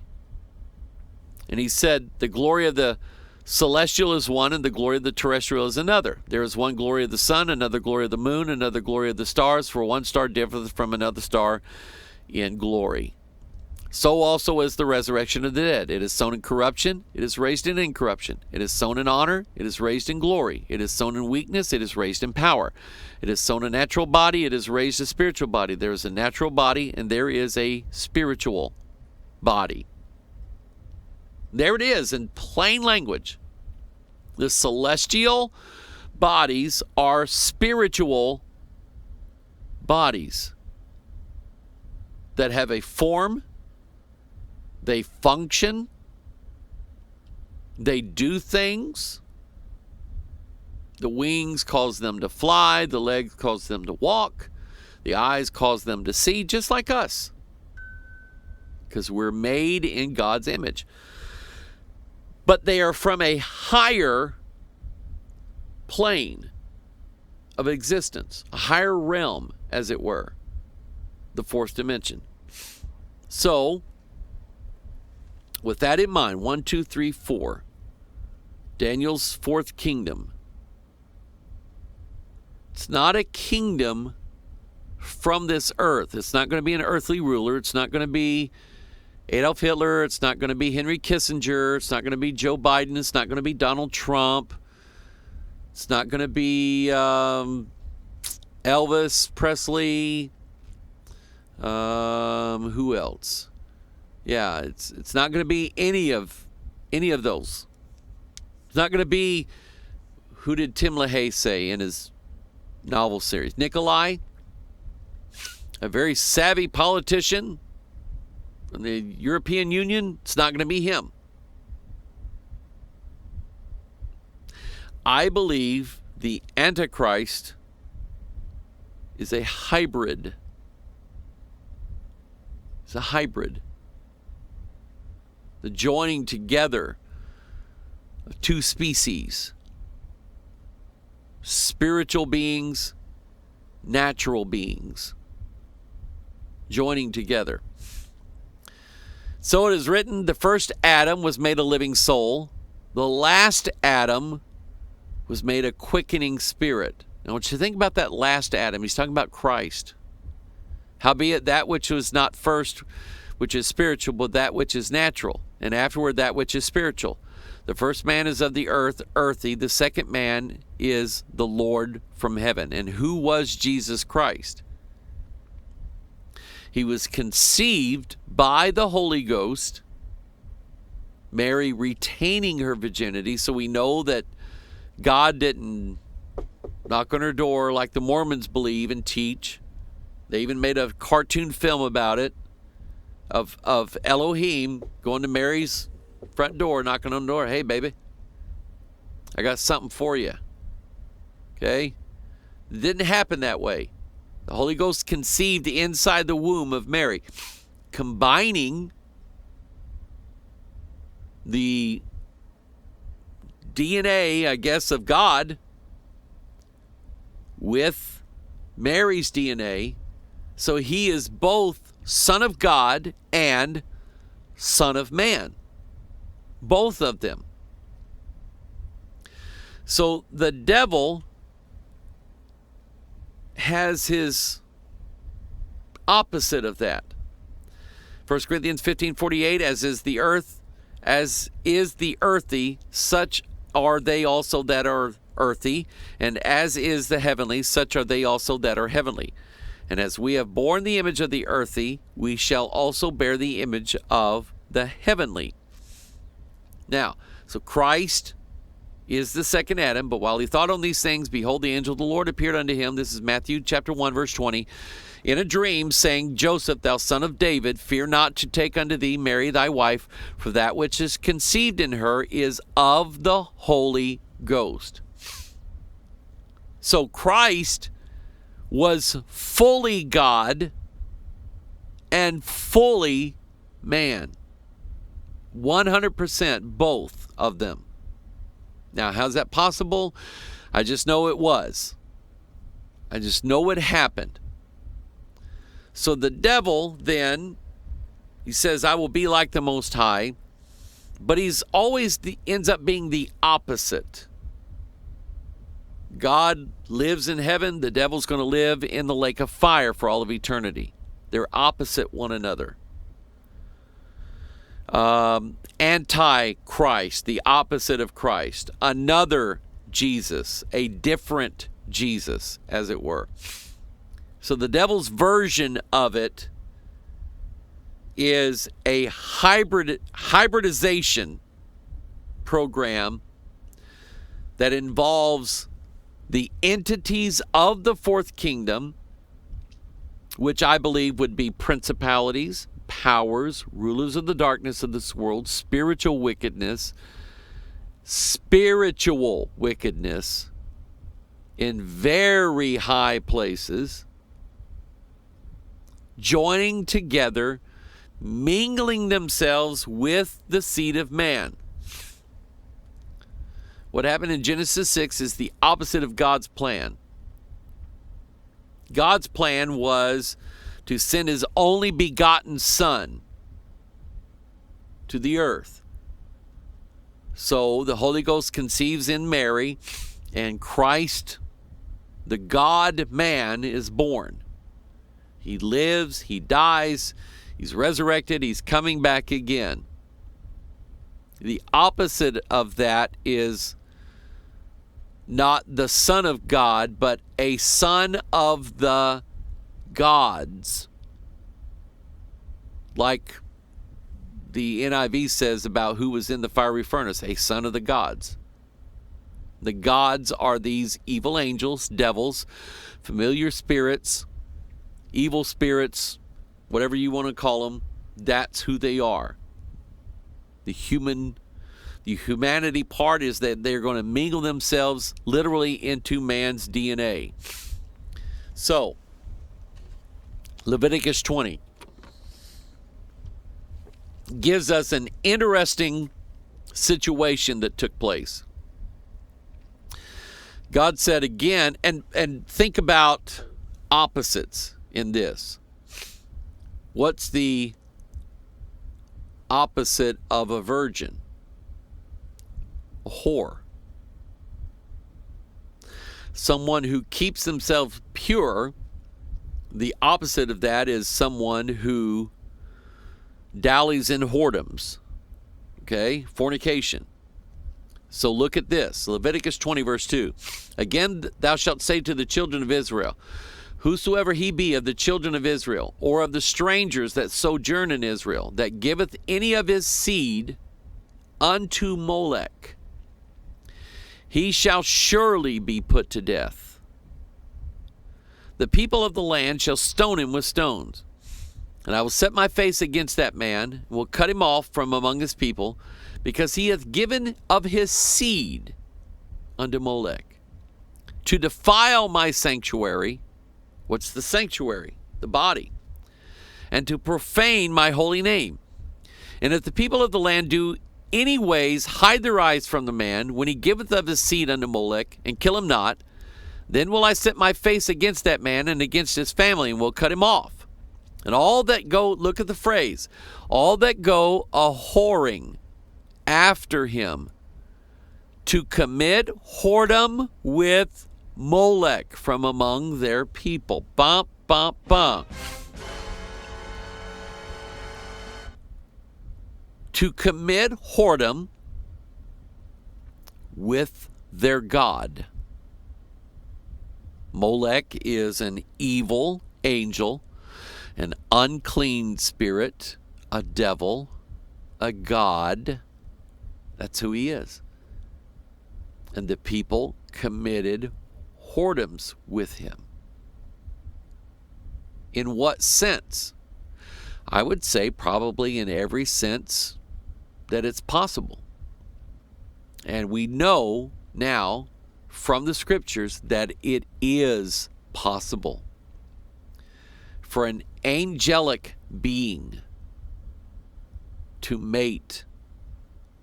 S3: And he said the glory of the celestial is one and the glory of the terrestrial is another. There is one glory of the sun, another glory of the moon, another glory of the stars, for one star differeth from another star in glory. So also is the resurrection of the dead. It is sown in corruption, it is raised in incorruption. It is sown in honor, it is raised in glory. It is sown in weakness, it is raised in power. It is sown a natural body, it is raised a spiritual body. There is a natural body and there is a spiritual body. There it is in plain language. The celestial bodies are spiritual bodies that have a form, they function, they do things. The wings cause them to fly, the legs cause them to walk, the eyes cause them to see, just like us, because we're made in God's image. But they are from a higher plane of existence, a higher realm, as it were, the fourth dimension. So, with that in mind, 1, 2, 3, 4, Daniel's fourth kingdom. It's not a kingdom from this earth. It's not going to be an earthly ruler. It's not going to be Adolf Hitler. It's not going to be Henry Kissinger. It's not going to be Joe Biden. It's not going to be Donald Trump. It's not going to be Elvis Presley. Who else? Yeah, it's not going to be any of those. It's not going to be, who did Tim LaHaye say in his novel series? Nikolai? a very savvy politician in the European Union, it's not going to be him. I believe the Antichrist is a hybrid. It's a hybrid. The joining together of two species. Spiritual beings, natural beings. Joining together. So it is written, the first Adam was made a living soul. The last Adam was made a quickening spirit. Now, I want you to think about that last Adam. He's talking about Christ. Howbeit that which was not first, which is spiritual, but that which is natural, and afterward that which is spiritual. The first man is of the earth, earthy. The second man is the Lord from heaven. And who was Jesus Christ? He was conceived by the Holy Ghost, Mary retaining her virginity, so we know that God didn't knock on her door like the Mormons believe and teach. They even made a cartoon film about it, of Elohim going to Mary's front door, knocking on the door. Hey, baby, I got something for you. Okay? It didn't happen that way. The Holy Ghost conceived inside the womb of Mary, combining the DNA, I guess, of God with Mary's DNA. So he is both Son of God and Son of Man. Both of them. So the devil has his opposite of that. 1 Corinthians 15:48, as is the earthy, such are they also that are earthy, and as is the heavenly, such are they also that are heavenly. And as we have borne the image of the earthy, we shall also bear the image of the heavenly. Now, so Christ is the second Adam, but while he thought on these things, behold, the angel of the Lord appeared unto him. This is Matthew chapter 1, verse 20. In a dream, saying, Joseph, thou son of David, fear not to take unto thee Mary thy wife, for that which is conceived in her is of the Holy Ghost. So Christ was fully God and fully man. 100% both of them. Now, how's that possible? I just know it was. I just know it happened. So the devil then, he says, I will be like the Most High, but he's always ends up being the opposite. God lives in heaven, the devil's going to live in the lake of fire for all of eternity. They're opposite one another. Antichrist, the opposite of Christ. Another Jesus, a different Jesus, as it were. So the devil's version of it is a hybridization program that involves the entities of the fourth kingdom, which I believe would be principalities, powers, rulers of the darkness of this world, spiritual wickedness in very high places, joining together, mingling themselves with the seed of man. What happened in Genesis 6 is the opposite of God's plan. God's plan was to send his only begotten Son to the earth. So the Holy Ghost conceives in Mary, and Christ, the God-man, is born. He lives, he dies, he's resurrected, he's coming back again. The opposite of that is not the Son of God, but a son of the gods. Like the NIV says about who was in the fiery furnace, a son of the gods. The gods are these evil angels, devils, familiar spirits, evil spirits, whatever you want to call them, that's who they are. The humanity part is that they're going to mingle themselves literally into man's DNA. So, Leviticus 20 gives us an interesting situation that took place. God said again, and think about opposites in this. What's the opposite of a virgin? A whore. Someone who keeps themselves pure. The opposite of that is someone who dallies in whoredoms. Okay? Fornication. So look at this. Leviticus 20 verse 2. Again thou shalt say to the children of Israel, whosoever he be of the children of Israel, or of the strangers that sojourn in Israel, that giveth any of his seed unto Molech, he shall surely be put to death. The people of the land shall stone him with stones. And I will set my face against that man, and will cut him off from among his people, because he hath given of his seed unto Molech, to defile my sanctuary. What's the sanctuary? The body. And to profane my holy name. And if the people of the land do any ways hide their eyes from the man, when he giveth of his seed unto Molech, and kill him not, then will I set my face against that man and against his family, and will cut him off. And all that go, look at the phrase, all that go a-whoring after him, to commit whoredom with Molech from among their people. Bum, bum, bum. To commit whoredom with their god. Molech is an evil angel, an unclean spirit, a devil, a god. That's who he is. And the people committed whoredoms with him. In what sense? I would say probably in every sense that it's possible. And we know now from the scriptures that it is possible for an angelic being to mate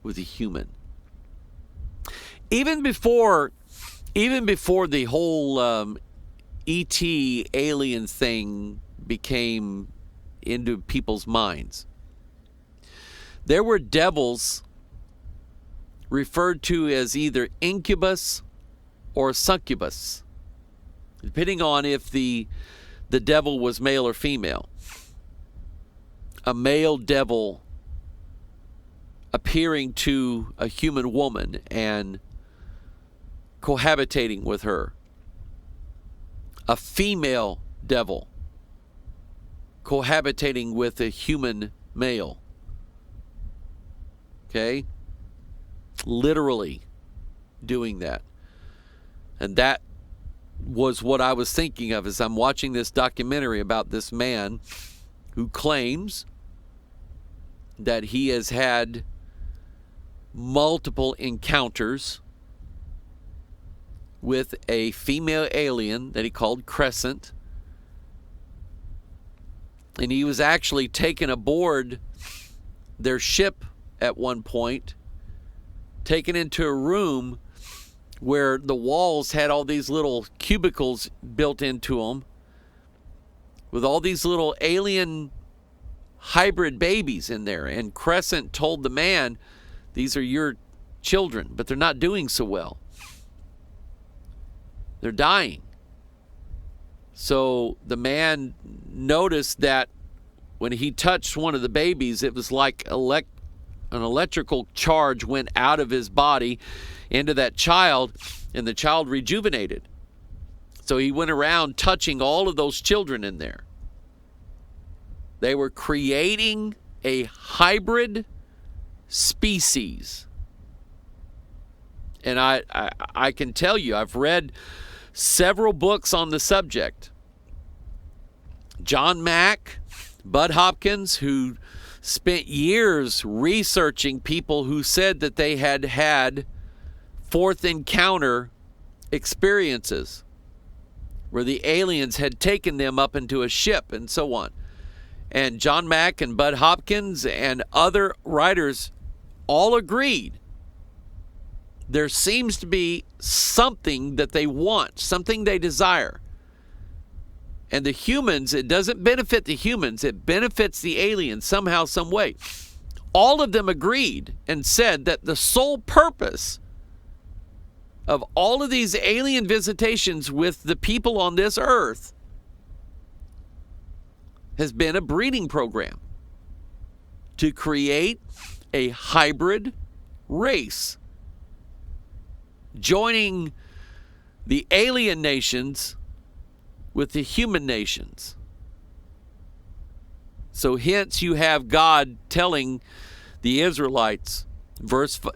S3: with a human. Even before the whole E.T. alien thing became into people's minds, there were devils referred to as either incubus or succubus, depending on if the devil was male or female. A male devil appearing to a human woman and cohabitating with her. A female devil cohabitating with a human male. Okay? Literally doing that. And that was what I was thinking of as I'm watching this documentary about this man who claims that he has had multiple encounters with a female alien that he called Crescent. And he was actually taken aboard their ship at one point, taken into a room where the walls had all these little cubicles built into them with all these little alien hybrid babies in there. And Crescent told the man, these are your children, but they're not doing so well. They're dying. So the man noticed that when he touched one of the babies, it was like an electrical charge went out of his body into that child, and the child rejuvenated. So he went around touching all of those children in there. They were creating a hybrid species. And I can tell you, I've read several books on the subject John Mack, Bud Hopkins, who spent years researching people who said that they had had fourth encounter experiences where the aliens had taken them up into a ship and so on. And John Mack and Bud Hopkins and other writers all agreed there seems to be something that they want, something they desire. And the humans, it doesn't benefit the humans, it benefits the aliens somehow, some way. All of them agreed and said that the sole purpose of all of these alien visitations with the people on this earth has been a breeding program to create a hybrid race, joining the alien nations with the human nations. So hence you have God telling the Israelites,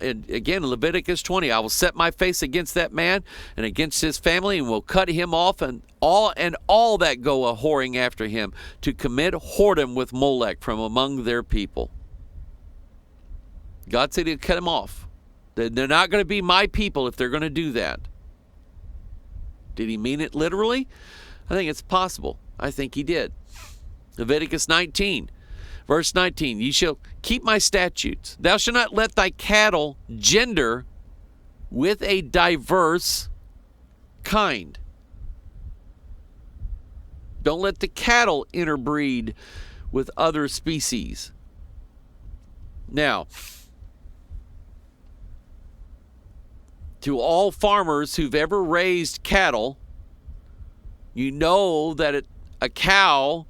S3: again, Leviticus 20, I will set my face against that man and against his family, and will cut him off, and all that go a whoring after him, to commit whoredom with Molech from among their people. God said he'd cut him off. They're not going to be my people if they're going to do that. Did he mean it literally? I think it's possible. I think he did. Leviticus 19, verse 19, ye shall keep my statutes. Thou shalt not let thy cattle gender with a diverse kind. Don't let the cattle interbreed with other species. Now, to all farmers who've ever raised cattle, you know that a cow,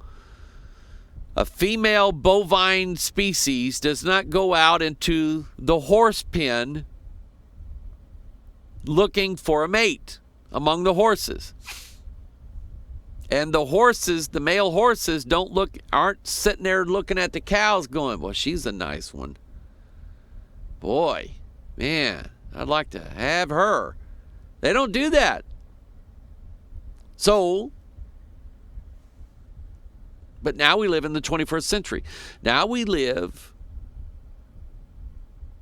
S3: a female bovine species, does not go out into the horse pen looking for a mate among the horses. And the horses, the male horses, aren't sitting there looking at the cows going, well, she's a nice one. Boy, man, I'd like to have her. They don't do that. So, but now we live in the 21st century. Now we live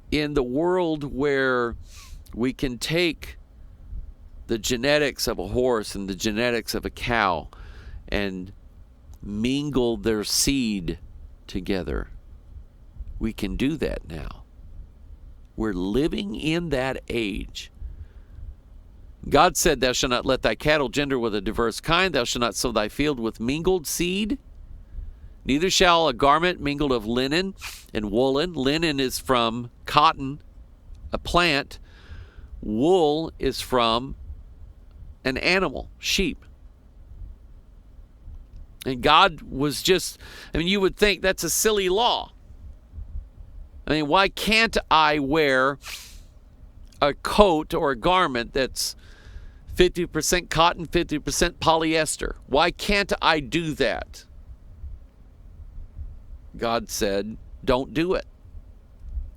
S3: in the world where we can take the genetics of a horse and the genetics of a cow and mingle their seed together. We can do that now. We're living in that age. God said, thou shalt not let thy cattle gender with a diverse kind. Thou shalt not sow thy field with mingled seed. Neither shall a garment mingled of linen and woolen. Linen is from cotton, a plant. Wool is from an animal, sheep. And God was you would think that's a silly law. I mean, why can't I wear a coat or a garment that's 50% cotton, 50% polyester? Why can't I do that? God said, don't do it.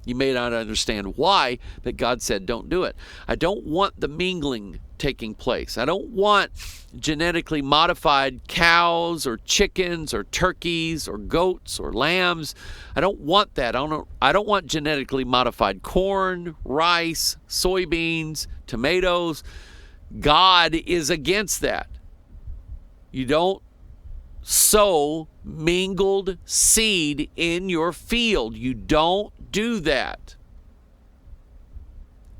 S3: You may not understand why, but God said, don't do it. I don't want the mingling taking place. I don't want genetically modified cows or chickens or turkeys or goats or lambs. I don't want that. I don't want genetically modified corn, rice, soybeans, tomatoes. God is against that. You don't sow mingled seed in your field. You don't do that.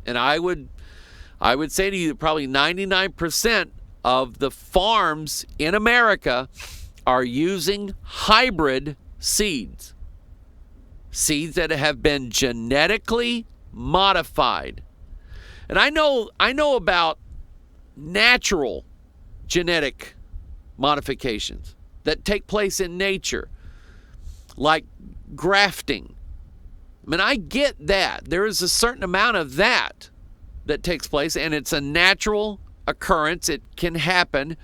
S3: And I would say to you that probably 99% of the farms in America are using hybrid seeds. Seeds that have been genetically modified. And I know about natural genetic modifications that take place in nature, like grafting. I mean, I get that. There is a certain amount of that takes place, and it's a natural occurrence. It can happen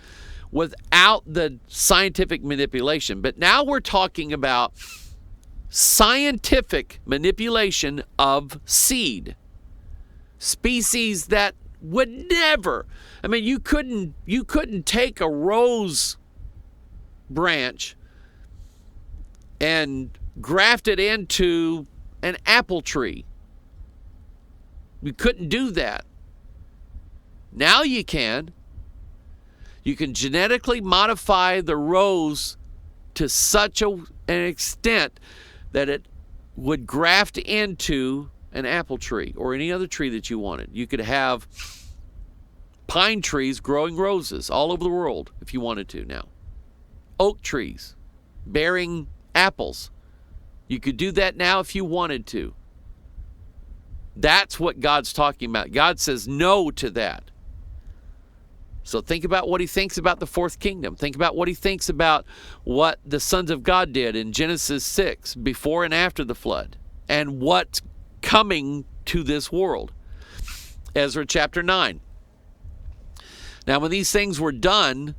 S3: without the scientific manipulation. But now we're talking about scientific manipulation of seed. Species that would never, I mean, you couldn't take a rose branch and graft it into an apple tree. You couldn't do that. Now you can. You can genetically modify the rose to such an extent that it would graft into an apple tree or any other tree that you wanted. You could have pine trees growing roses all over the world if you wanted to now. Oak trees bearing apples. You could do that now if you wanted to. That's what God's talking about. God says no to that. So think about what he thinks about the fourth kingdom. Think about what he thinks about what the sons of God did in Genesis 6, before and after the flood, and what's coming to this world. Ezra chapter 9. Now, when these things were done,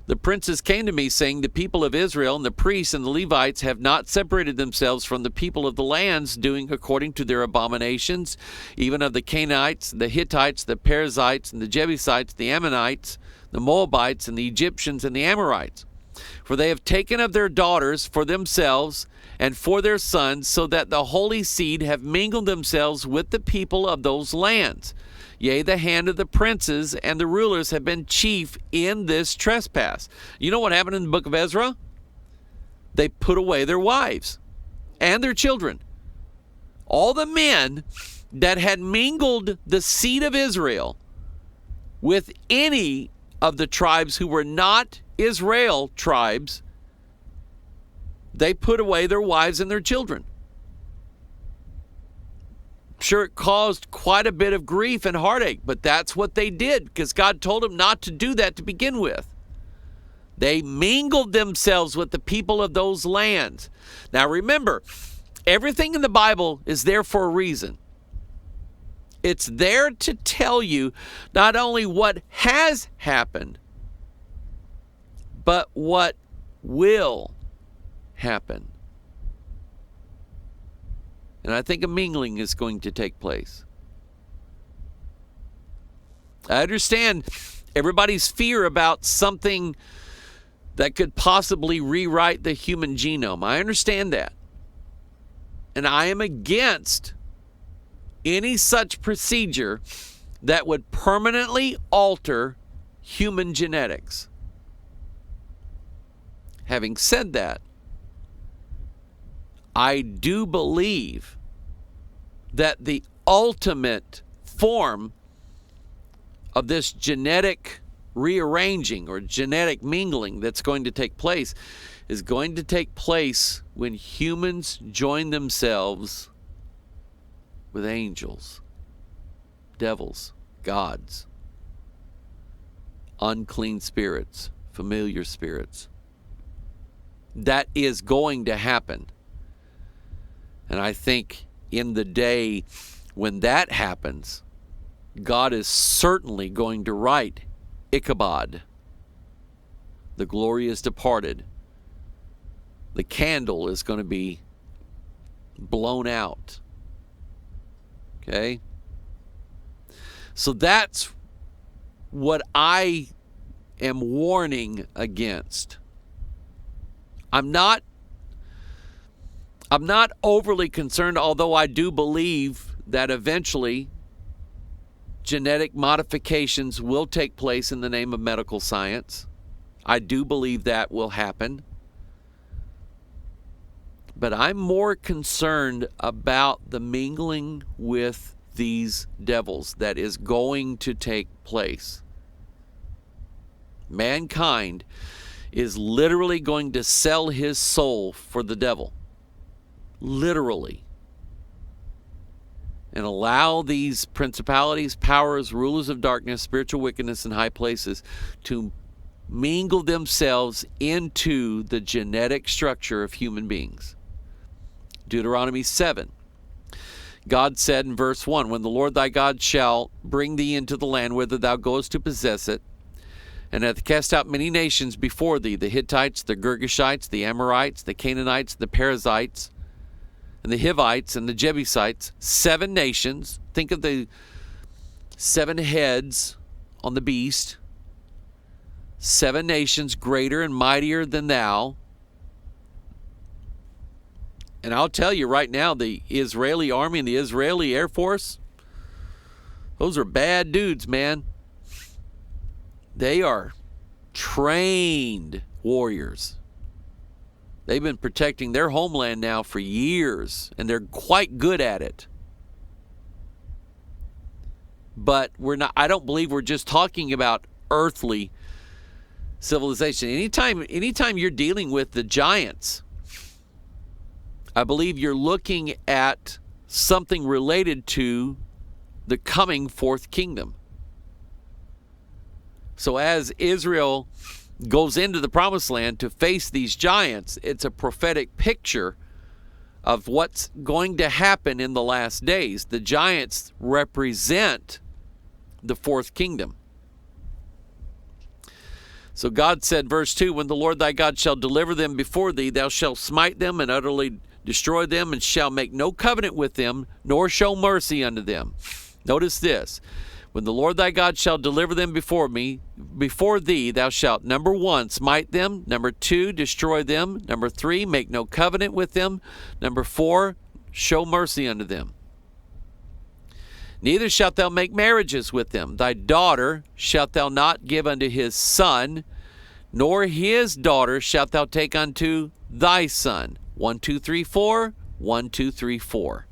S3: the princes came to me, saying, the people of Israel and the priests and the Levites have not separated themselves from the people of the lands, doing according to their abominations, even of the Canaanites, the Hittites, the Perizzites, and the Jebusites, the Ammonites, the Moabites, and the Egyptians, and the Amorites. For they have taken of their daughters for themselves and for their sons, so that the holy seed have mingled themselves with the people of those lands. Yea, the hand of the princes and the rulers have been chief in this trespass. You know what happened in the book of Ezra? They put away their wives and their children. All the men that had mingled the seed of Israel with any of the tribes who were not Israel tribes, they put away their wives and their children. Sure, it caused quite a bit of grief and heartache, but that's what they did because God told them not to do that to begin with. They mingled themselves with the people of those lands. Now remember, everything in the Bible is there for a reason. It's there to tell you not only what has happened, but what will happen. And I think a mingling is going to take place. I understand everybody's fear about something that could possibly rewrite the human genome. I understand that. And I am against any such procedure that would permanently alter human genetics. Having said that, I do believe that the ultimate form of this genetic rearranging or genetic mingling that's going to take place is going to take place when humans join themselves with angels, devils, gods, unclean spirits, familiar spirits. That is going to happen. And I think in the day when that happens, God is certainly going to write Ichabod. The glory is departed. The candle is going to be blown out. Okay? So that's what I am warning against. I'm not overly concerned, although I do believe that eventually genetic modifications will take place in the name of medical science. I do believe that will happen. But I'm more concerned about the mingling with these devils that is going to take place. Mankind is literally going to sell his soul for the devil. Literally. And allow these principalities, powers, rulers of darkness, spiritual wickedness in high places to mingle themselves into the genetic structure of human beings. Deuteronomy 7. God said in verse 1, when the Lord thy God shall bring thee into the land whither thou goest to possess it, and hath cast out many nations before thee, the Hittites, the Girgashites, the Amorites, the Canaanites, the Perizzites, and the Hivites, and the Jebusites, 7 nations. Think of the 7 heads on the beast. 7 nations greater and mightier than thou. And I'll tell you right now, the Israeli army and the Israeli Air Force, those are bad dudes, man. They are trained warriors. They've been protecting their homeland now for years, and they're quite good at it. But I don't believe we're just talking about earthly civilization. Anytime you're dealing with the giants, I believe you're looking at something related to the coming fourth kingdom. So as Israel goes into the promised land to face these giants, it's a prophetic picture of what's going to happen in the last days. The giants represent the fourth kingdom. So God said, verse 2, when the Lord thy God shall deliver them before thee, thou shalt smite them and utterly destroy them, and shall make no covenant with them, nor show mercy unto them. Notice this. When the Lord thy God shall deliver them before thee, thou shalt, number 1, smite them. Number 2, destroy them. Number 3, make no covenant with them. Number 4, show mercy unto them. Neither shalt thou make marriages with them. Thy daughter shalt thou not give unto his son, nor his daughter shalt thou take unto thy son. 1, 2, 3, 4. 1, 2, 3, 4.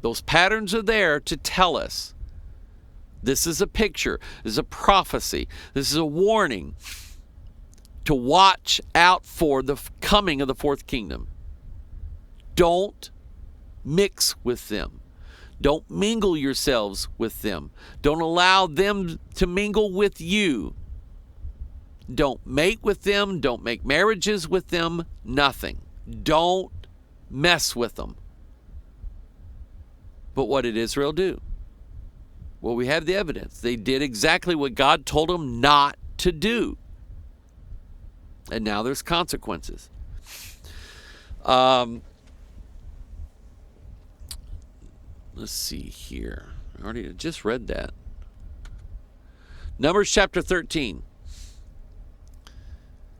S3: Those patterns are there to tell us this is a picture, this is a prophecy, this is a warning to watch out for the coming of the fourth kingdom. Don't mix with them. Don't mingle yourselves with them. Don't allow them to mingle with you. Don't mate with them. Don't make marriages with them. Nothing. Don't mess with them. But what did Israel do? Well, we have the evidence. They did exactly what God told them not to do. And now there's consequences. Let's see here. I already just read that. Numbers chapter 13.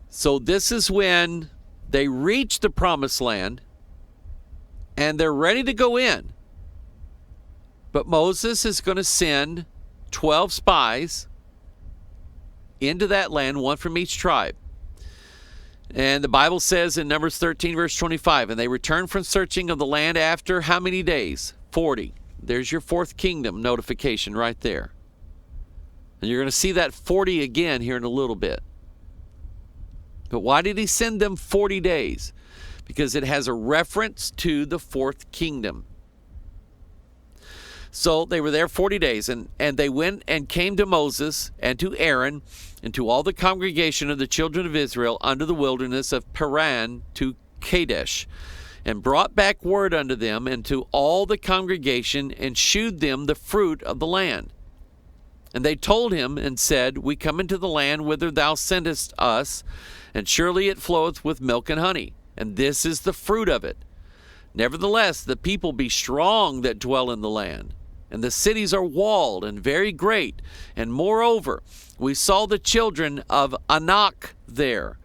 S3: So this is when they reach the promised land and they're ready to go in. But Moses is going to send 12 spies into that land, one from each tribe. And the Bible says in Numbers 13, verse 25, and they returned from searching of the land after how many days? 40. There's your fourth kingdom notification right there. And you're going to see that 40 again here in a little bit. But why did he send them 40 days? Because it has a reference to the fourth kingdom. So they were there 40 days, and they went and came to Moses and to Aaron and to all the congregation of the children of Israel under the wilderness of Paran to Kadesh, and brought back word unto them and to all the congregation, and shewed them the fruit of the land. And they told him and said, we come into the land whither thou sendest us, and surely it floweth with milk and honey, and this is the fruit of it. Nevertheless, the people be strong that dwell in the land, and the cities are walled and very great. And moreover, we saw the children of Anak there.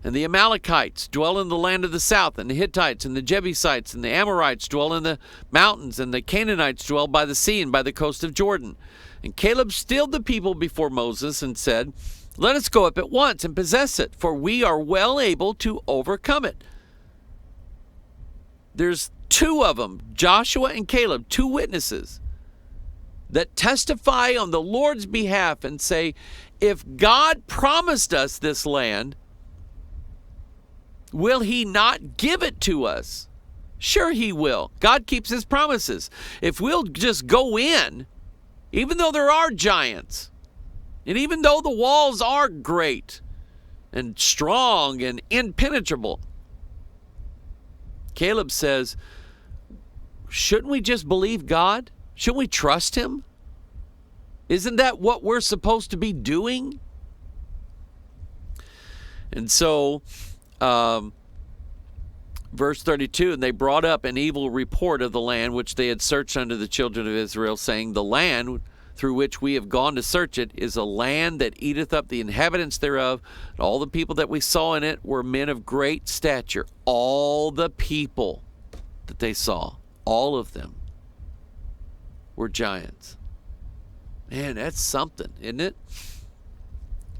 S3: And the Amalekites dwell in the land of the south, and the Hittites and the Jebusites and the Amorites dwell in the mountains, and the Canaanites dwell by the sea and by the coast of Jordan. And Caleb stilled the people before Moses and said, let us go up at once and possess it, for we are well able to overcome it. There's two of them, Joshua and Caleb, two witnesses that testify on the Lord's behalf and say, if God promised us this land, will he not give it to us? Sure he will. God keeps his promises. If we'll just go in, even though there are giants, and even though the walls are great and strong and impenetrable, Caleb says, shouldn't we just believe God? Shouldn't we trust him? Isn't that what we're supposed to be doing? And so, verse 32, and they brought up an evil report of the land which they had searched unto the children of Israel, saying, the land through which we have gone to search it, is a land that eateth up the inhabitants thereof. And all the people that we saw in it were men of great stature. All the people that they saw, all of them, were giants. Man, that's something, isn't it?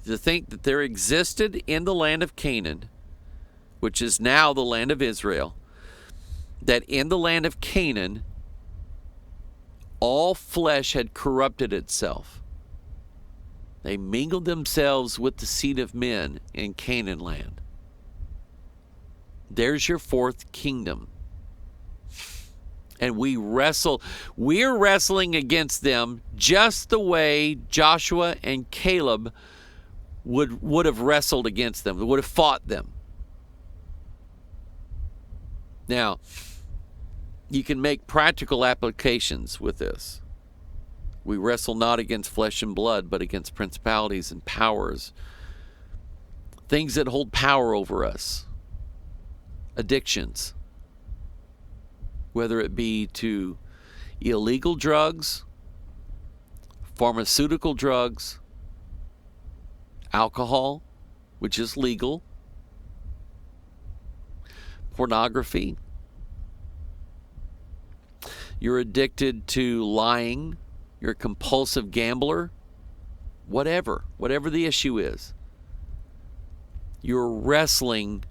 S3: To think that there existed in the land of Canaan, which is now the land of Israel, that in the land of Canaan, all flesh had corrupted itself. They mingled themselves with the seed of men in Canaan land. There's your fourth kingdom. And we're wrestling against them just the way Joshua and Caleb would have wrestled against them, would have fought them. Now, you can make practical applications with this. We wrestle not against flesh and blood, but against principalities and powers, things that hold power over us, addictions, whether it be to illegal drugs, pharmaceutical drugs, alcohol, which is legal, pornography. You're addicted to lying. You're a compulsive gambler. Whatever the issue is. You're wrestling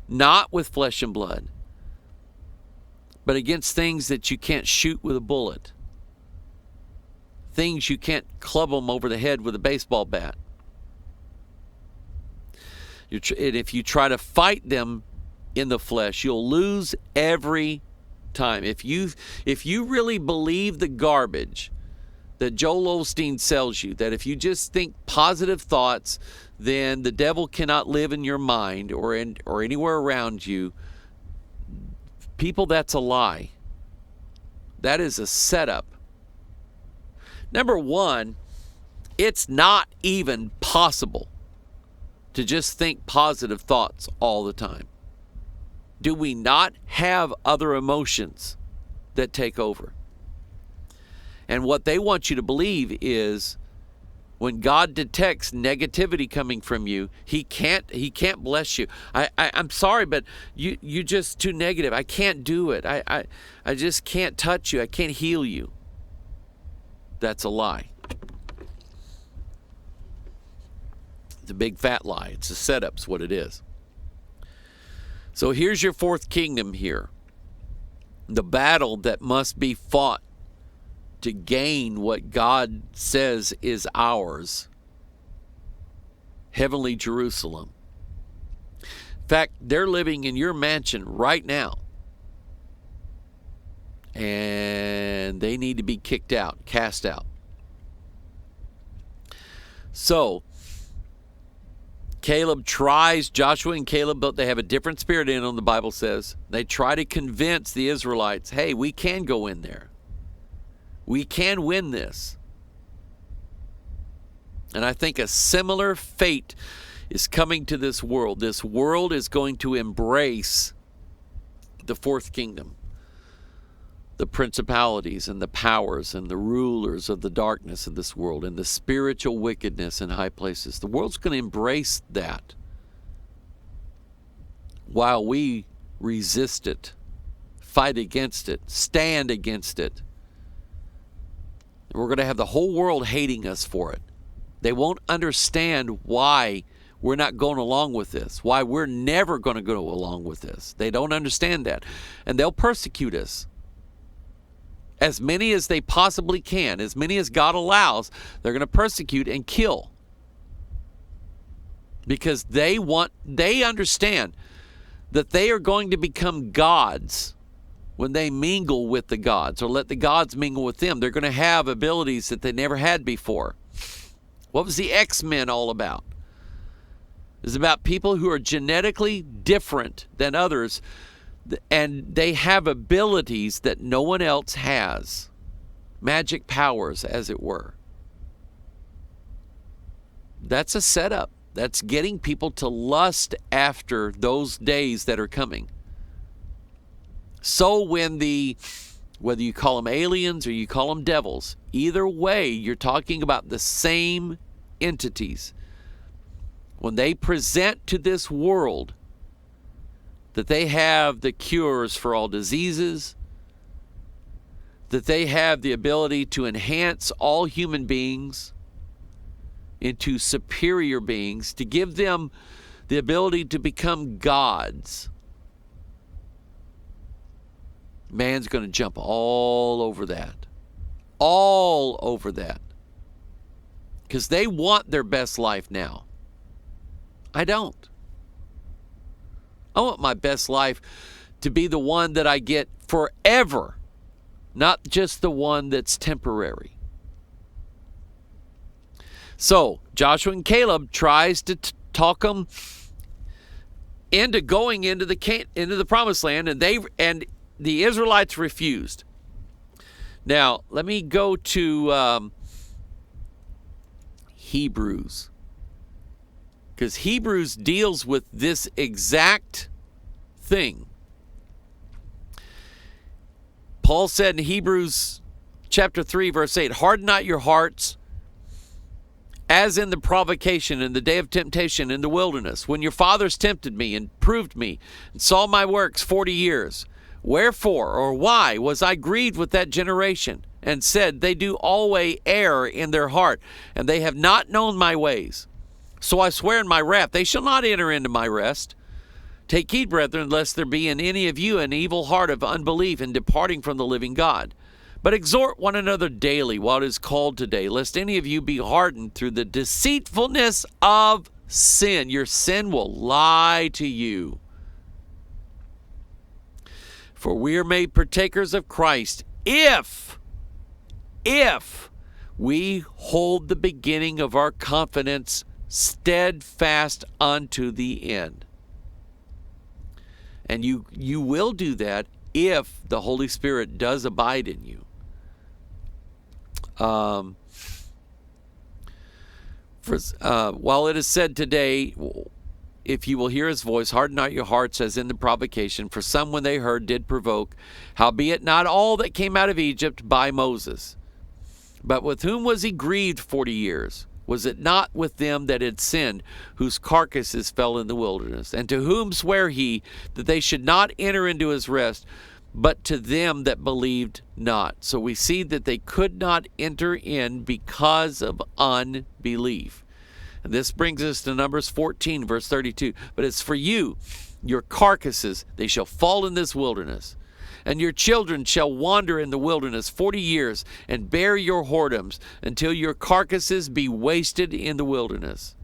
S3: not with flesh and blood, but against things that you can't shoot with a bullet. Things you can't club them over the head with a baseball bat. And if you try to fight them in the flesh, you'll lose every time. If you really believe the garbage that Joel Osteen sells you, that if you just think positive thoughts, then the devil cannot live in your mind or anywhere around you, people, that's a lie. That is a setup. Number one, it's not even possible to just think positive thoughts all the time. Do we not have other emotions that take over? And what they want you to believe is when God detects negativity coming from you, he can't bless you. I'm sorry, but you just too negative. I can't do it. I just can't touch you. I can't heal you. That's a lie. It's a big fat lie. It's a setup's what it is. So here's your fourth kingdom here. The battle that must be fought to gain what God says is ours. Heavenly Jerusalem. In fact, they're living in your mansion right now. And they need to be kicked out, cast out. So, Joshua and Caleb, but they have a different spirit in them, the Bible says. They try to convince the Israelites, hey, we can go in there. We can win this. And I think a similar fate is coming to this world. This world is going to embrace the fourth kingdom. The principalities and the powers and the rulers of the darkness of this world and the spiritual wickedness in high places. The world's going to embrace that while we resist it, fight against it, stand against it. And we're going to have the whole world hating us for it. They won't understand why we're not going along with this, why we're never going to go along with this. They don't understand that. And they'll persecute us. As many as they possibly can, as many as God allows, they're going to persecute and kill. Because they understand that they are going to become gods when they mingle with the gods or let the gods mingle with them. They're going to have abilities that they never had before. What was the X-Men all about? It was about people who are genetically different than others, and they have abilities that no one else has. Magic powers, as it were. That's a setup. That's getting people to lust after those days that are coming. So when the Whether you call them aliens or you call them devils, either way, you're talking about the same entities. When they present to this world that they have the cures for all diseases, that they have the ability to enhance all human beings into superior beings, to give them the ability to become gods, man's going to jump all over that. All over that. Because they want their best life now. I don't. I want my best life to be the one that I get forever, not just the one that's temporary. So Joshua and Caleb tries to talk them into going into the promised land, and the Israelites refused. Now, let me go to Hebrews, because Hebrews deals with this exact thing. Paul said in Hebrews chapter 3, verse 8, "Harden not your hearts, as in the provocation in the day of temptation in the wilderness, when your fathers tempted me and proved me, and saw my works 40 years. Wherefore, or why, was I grieved with that generation, and said, they do always err in their heart, and they have not known my ways. So I swear in my wrath, they shall not enter into my rest. Take heed, brethren, lest there be in any of you an evil heart of unbelief in departing from the living God. But exhort one another daily while it is called today, lest any of you be hardened through the deceitfulness of sin." Your sin will lie to you. "For we are made partakers of Christ if we hold the beginning of our confidence steadfast unto the end." And you will do that if the Holy Spirit does abide in you. While it is said today, if you will hear his voice, harden not your hearts as in the provocation, for some when they heard did provoke, howbeit not all that came out of Egypt by Moses. But with whom was he grieved 40 years? Was it not with them that had sinned, whose carcasses fell in the wilderness? And to whom sware he that they should not enter into his rest, but to them that believed not? So we see that they could not enter in because of unbelief. And this brings us to Numbers 14, verse 32. "But as for you, your carcasses, they shall fall in this wilderness. And your children shall wander in the wilderness 40 years, and bear your whoredoms, until your carcasses be wasted in the wilderness.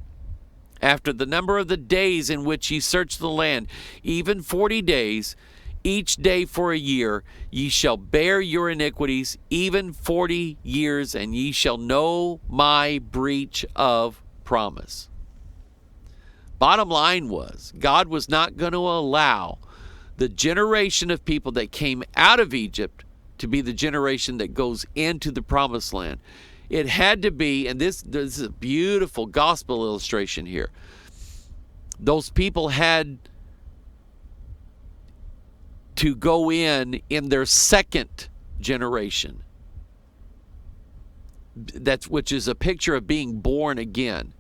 S3: After the number of the days in which ye search the land, even 40 days, each day for a year, ye shall bear your iniquities, even 40 years, and ye shall know my breach of promise." Bottom line was, God was not going to allow the generation of people that came out of Egypt to be the generation that goes into the promised land. It had to be, and this is a beautiful gospel illustration here. Those people had to go in their second generation. Which is a picture of being born again.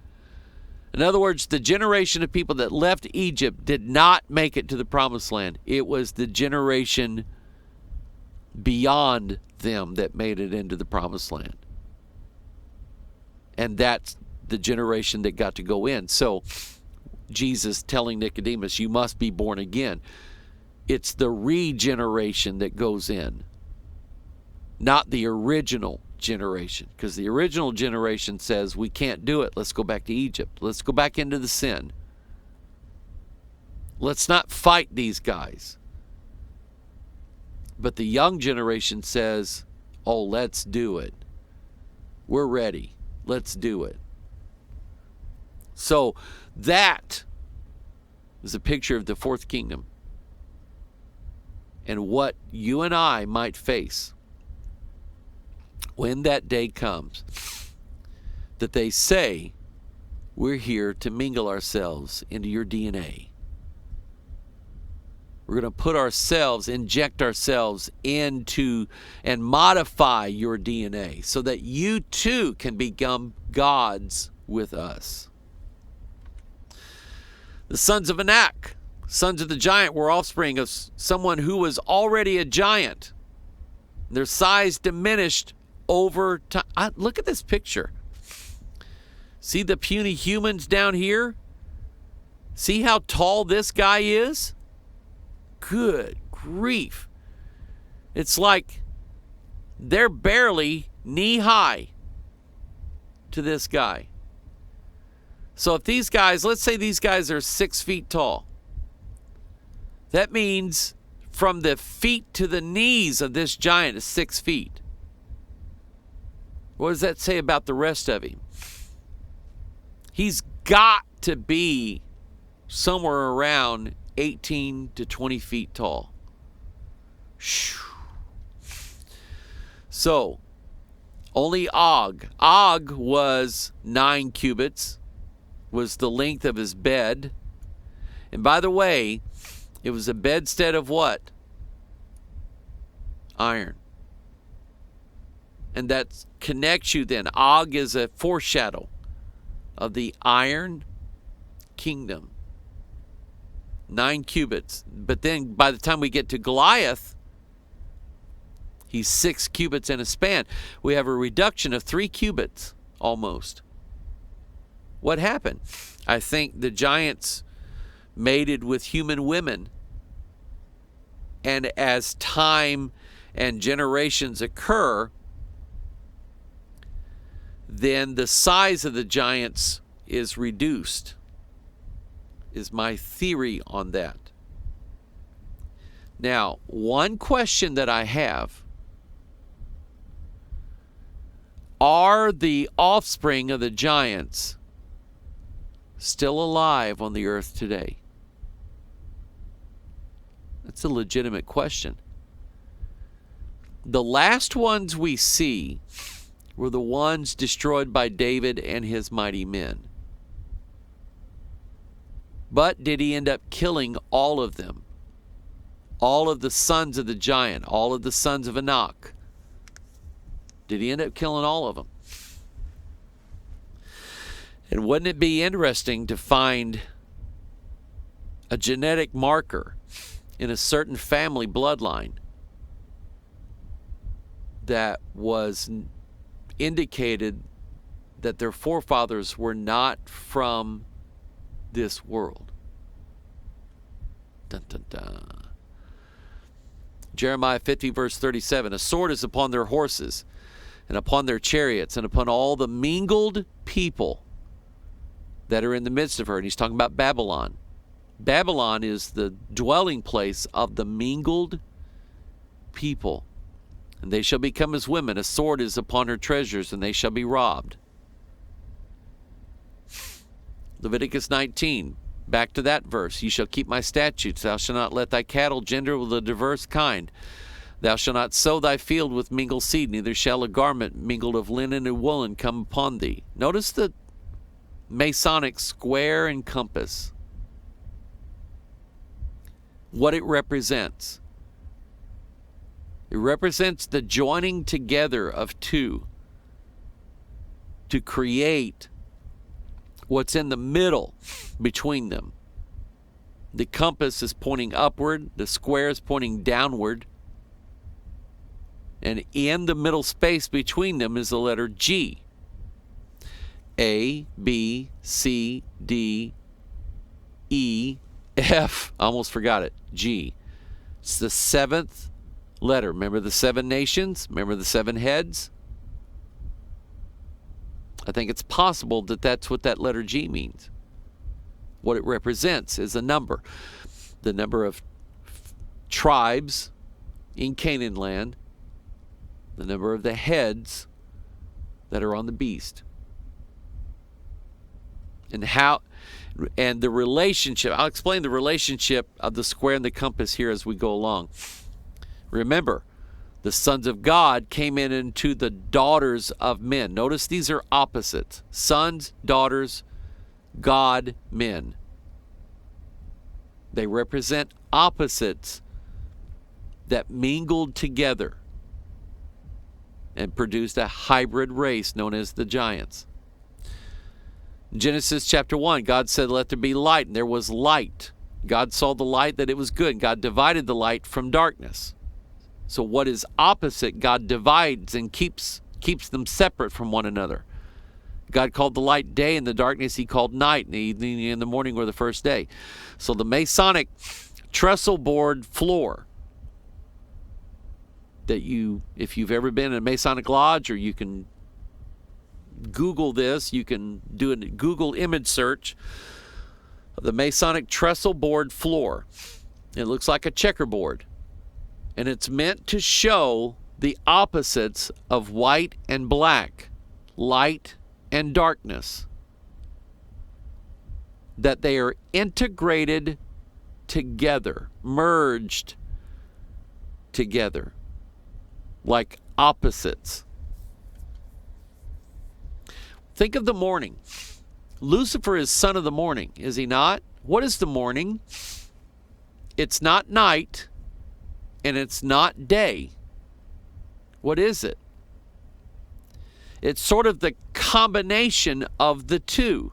S3: In other words, the generation of people that left Egypt did not make it to the promised land. It was the generation beyond them that made it into the promised land. And that's the generation that got to go in. So Jesus telling Nicodemus, you must be born again. It's the regeneration that goes in, not the original generation, because the original generation says we can't do it. Let's go back to Egypt. Let's go back into the sin. Let's not fight these guys. But the young generation says, oh, let's do it. We're ready. Let's do it. So that is a picture of the fourth kingdom and what you and I might face when that day comes, that they say, we're here to mingle ourselves into your DNA. We're going to put ourselves, inject ourselves into and modify your DNA so that you too can become gods with us. The sons of Anak, sons of the giant, were offspring of someone who was already a giant. Their size diminished over time. Look at this picture. See the puny humans down here? See how tall this guy is? Good grief. It's like they're barely knee high to this guy. So if these guys, let's say these guys are 6 feet tall, that means from the feet to the knees of this giant is 6 feet. What does that say about the rest of him? He's got to be somewhere around 18 to 20 feet tall. So, only Og. Og was 9 cubits, was the length of his bed. And by the way, it was a bedstead of what? Iron. And that connects you then. Og is a foreshadow of the iron kingdom. 9 cubits. But then by the time we get to Goliath, he's 6 cubits in a span. We have a reduction of 3 cubits almost. What happened? I think the giants mated with human women. And as time and generations occur, then the size of the giants is reduced, is my theory on that. Now, one question that I have: are the offspring of the giants still alive on the earth today? That's a legitimate question. The last ones we see were the ones destroyed by David and his mighty men. But did he end up killing all of them? All of the sons of the giant, all of the sons of Anak? Did he end up killing all of them? And wouldn't it be interesting to find a genetic marker in a certain family bloodline that was indicated that their forefathers were not from this world? Dun, dun, dun. Jeremiah 50 verse 37, a sword is upon their horses and upon their chariots and upon all the mingled people that are in the midst of her. And he's talking about Babylon. Babylon is the dwelling place of the mingled people. And they shall become as women. A sword is upon her treasures, and they shall be robbed. Leviticus 19, back to that verse. You shall keep my statutes. Thou shalt not let thy cattle gender with a diverse kind. Thou shalt not sow thy field with mingled seed, neither shall a garment mingled of linen and woolen come upon thee. Notice the Masonic square and compass. What it represents. It represents the joining together of two to create what's in the middle between them. The compass is pointing upward, the square is pointing downward, and in the middle space between them is the letter G. A, B, C, D, E, F, I almost forgot it, G. It's the 7th letter. Remember the 7 nations? Remember the 7 heads? I think it's possible that that's what that letter G means. What it represents is a number. The number of tribes in Canaan land, the number of the heads that are on the beast. And the relationship. I'll explain the relationship of the square and the compass here as we go along. Remember, the sons of God came into the daughters of men. Notice these are opposites. Sons, daughters, God, men. They represent opposites that mingled together and produced a hybrid race known as the giants. Genesis chapter 1, God said, "Let there be light," and there was light. God saw the light, that it was good. God divided the light from darkness. So what is opposite, God divides and keeps them separate from one another. God called the light day, and the darkness he called night, and the evening and the morning were the first day. So the Masonic trestle board floor that if you've ever been in a Masonic lodge, or you can Google this, you can do a Google image search of the Masonic trestle board floor. It looks like a checkerboard, and it's meant to show the opposites of white and black, light and darkness, that they are integrated together, merged together, like opposites. Think of the morning. Lucifer is son of the morning, is he not? What is the morning? It's not night, and it's not day. What is it? It's sort of the combination of the two,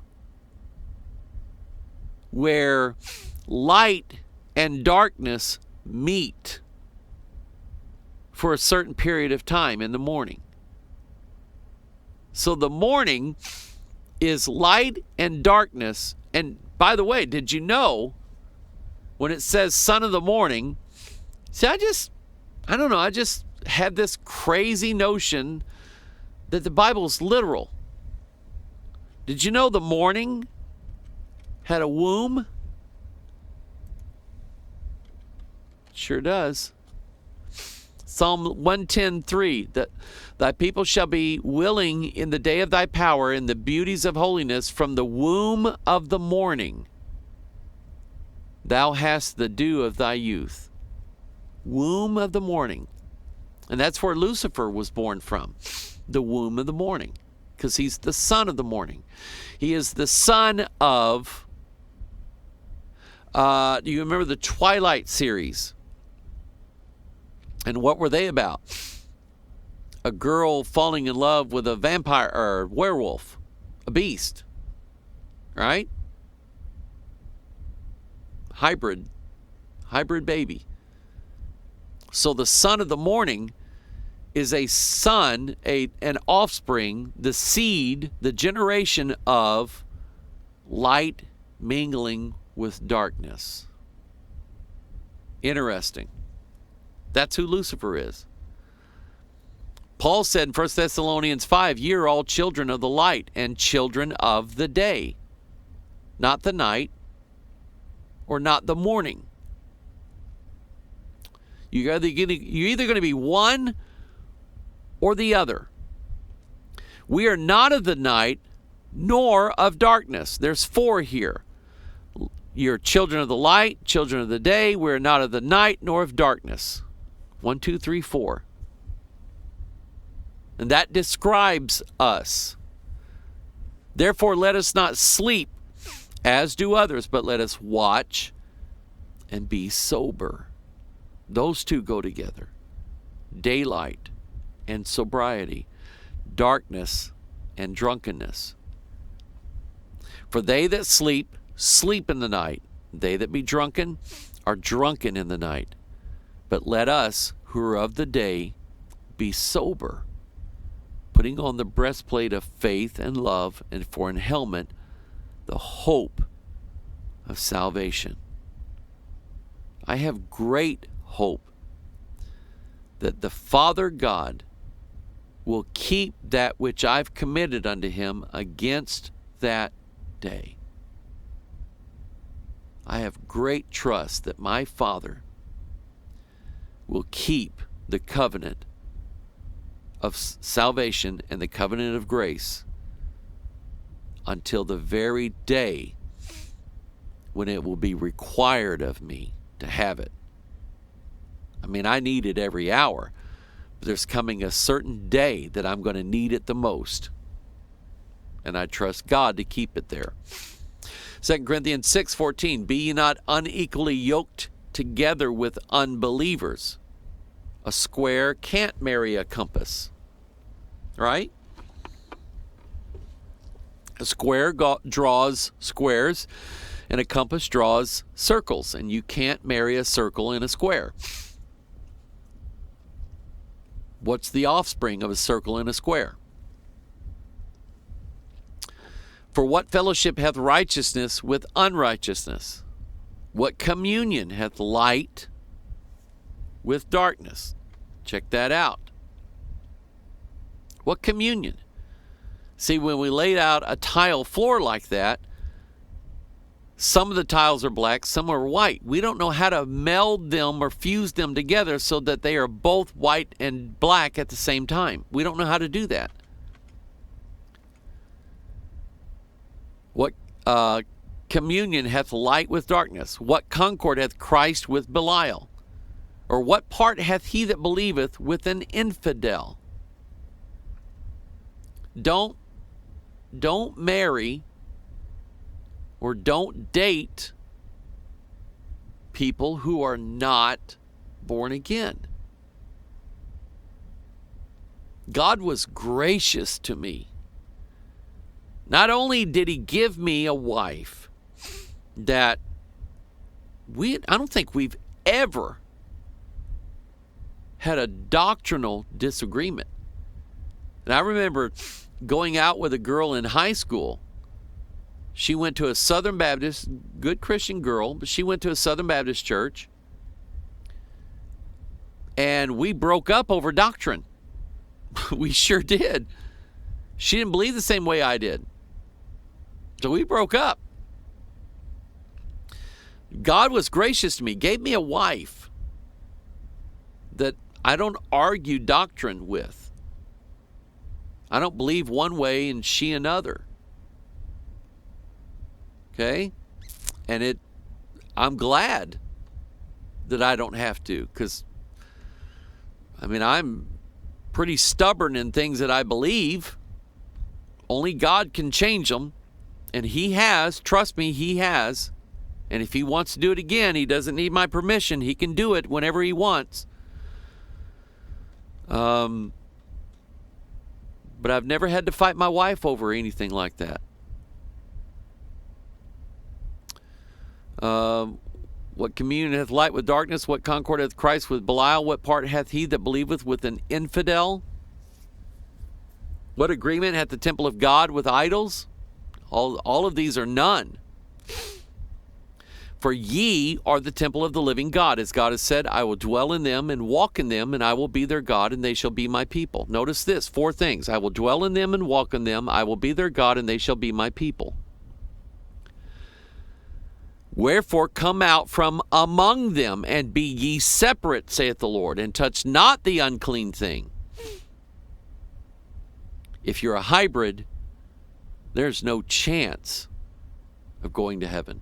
S3: where light and darkness meet for a certain period of time in the morning. So the morning is light and darkness. And by the way, did you know when it says son of the morning, see, I just had this crazy notion that the Bible's literal. Did you know the morning had a womb? Sure does. Psalm 110:3, that thy people shall be willing in the day of thy power, in the beauties of holiness, from the womb of the morning. Thou hast the dew of thy youth. Womb of the morning. And that's where Lucifer was born from, the womb of the morning, because he's the son of the morning. He is the son of, do you remember the Twilight series? And what were they about? A girl falling in love with a vampire or werewolf, a beast, right? Hybrid baby. So the son of the morning is a son, an offspring, the seed, the generation of light mingling with darkness. Interesting. That's who Lucifer is. Paul said in 1 Thessalonians 5, ye are all children of the light and children of the day, not the night or not the morning. You're either going to be one or the other. We are not of the night nor of darkness. There's 4 here. You're children of the light, children of the day. We are not of the night nor of darkness. 1, 2, 3, 4. And that describes us. Therefore, let us not sleep as do others, but let us watch and be sober. Those two go together. Daylight and sobriety. Darkness and drunkenness. For they that sleep, sleep in the night. They that be drunken are drunken in the night. But let us, who are of the day, be sober, putting on the breastplate of faith and love, and for an helmet, the hope of salvation. I have great hope that the Father God will keep that which I've committed unto him against that day. I have great trust that my Father will keep the covenant of salvation and the covenant of grace until the very day when it will be required of me to have it. I mean, I need it every hour, but there's coming a certain day that I'm going to need it the most. And I trust God to keep it there. 2 Corinthians 6:14, be ye not unequally yoked together with unbelievers. A square can't marry a compass, right? A square draws squares, and a compass draws circles, and you can't marry a circle and a square. What's the offspring of a circle and a square? For what fellowship hath righteousness with unrighteousness? What communion hath light with darkness? Check that out. What communion? See, when we laid out a tile floor like that, some of the tiles are black, some are white. We don't know how to meld them or fuse them together so that they are both white and black at the same time. We don't know how to do that. What communion hath light with darkness? What concord hath Christ with Belial? Or what part hath he that believeth with an infidel? Don't marry or don't date people who are not born again. God was gracious to me. Not only did he give me a wife that I don't think we've ever had a doctrinal disagreement. And I remember going out with a girl in high school. She went to a Southern Baptist, good Christian girl, but she went to a Southern Baptist church. And we broke up over doctrine. We sure did. She didn't believe the same way I did. So we broke up. God was gracious to me, gave me a wife that I don't argue doctrine with. I don't believe one way and she another. Okay? And I'm glad that I don't have to, because I'm pretty stubborn in things that I believe. Only God can change them. And he has, trust me, he has. And if he wants to do it again, he doesn't need my permission. He can do it whenever he wants. But I've never had to fight my wife over anything like that. What communion hath light with darkness? What concord hath Christ with Belial? What part hath he that believeth with an infidel? What agreement hath the temple of God with idols? All of these are none. For ye are the temple of the living God. As God has said, I will dwell in them and walk in them, and I will be their God, and they shall be my people. Notice this, 4 things. I will dwell in them and walk in them. I will be their God, and they shall be my people. Wherefore come out from among them, and be ye separate, saith the Lord, and touch not the unclean thing. If you're a hybrid, there's no chance of going to heaven.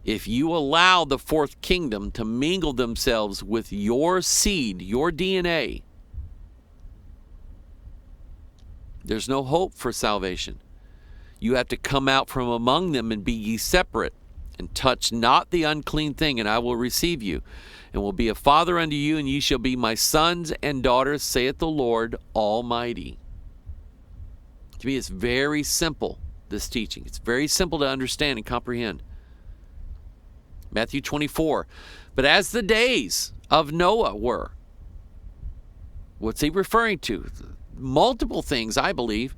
S3: If you allow the fourth kingdom to mingle themselves with your seed, your DNA, there's no hope for salvation. You have to come out from among them and be ye separate, and touch not the unclean thing, and I will receive you, and will be a father unto you, and ye shall be my sons and daughters, saith the Lord Almighty. To me, it's very simple, this teaching. It's very simple to understand and comprehend. Matthew 24. But as the days of Noah were. What's he referring to? Multiple things, I believe.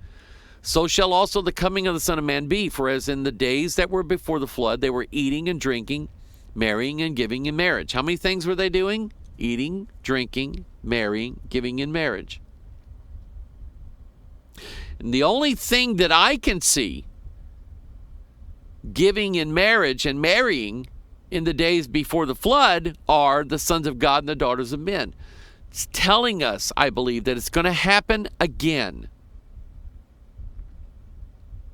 S3: So shall also the coming of the Son of Man be. For as in the days that were before the flood, they were eating and drinking, marrying and giving in marriage. How many things were they doing? Eating, drinking, marrying, giving in marriage. And the only thing that I can see giving in marriage and marrying in the days before the flood are the sons of God and the daughters of men. It's telling us, I believe, that it's going to happen again.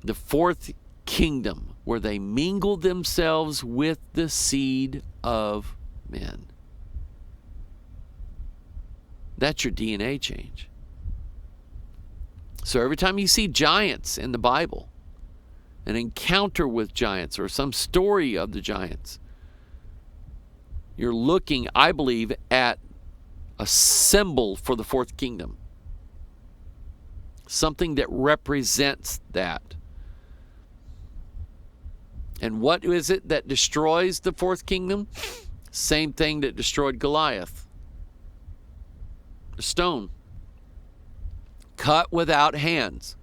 S3: The fourth kingdom, where they mingle themselves with the seed of men. That's your DNA change. So every time you see giants in the Bible, an encounter with giants or some story of the giants, You're looking, I believe, at a symbol for the fourth kingdom. Something that represents that. And what is it that destroys the fourth kingdom? Same thing that destroyed Goliath. A stone. Cut without hands.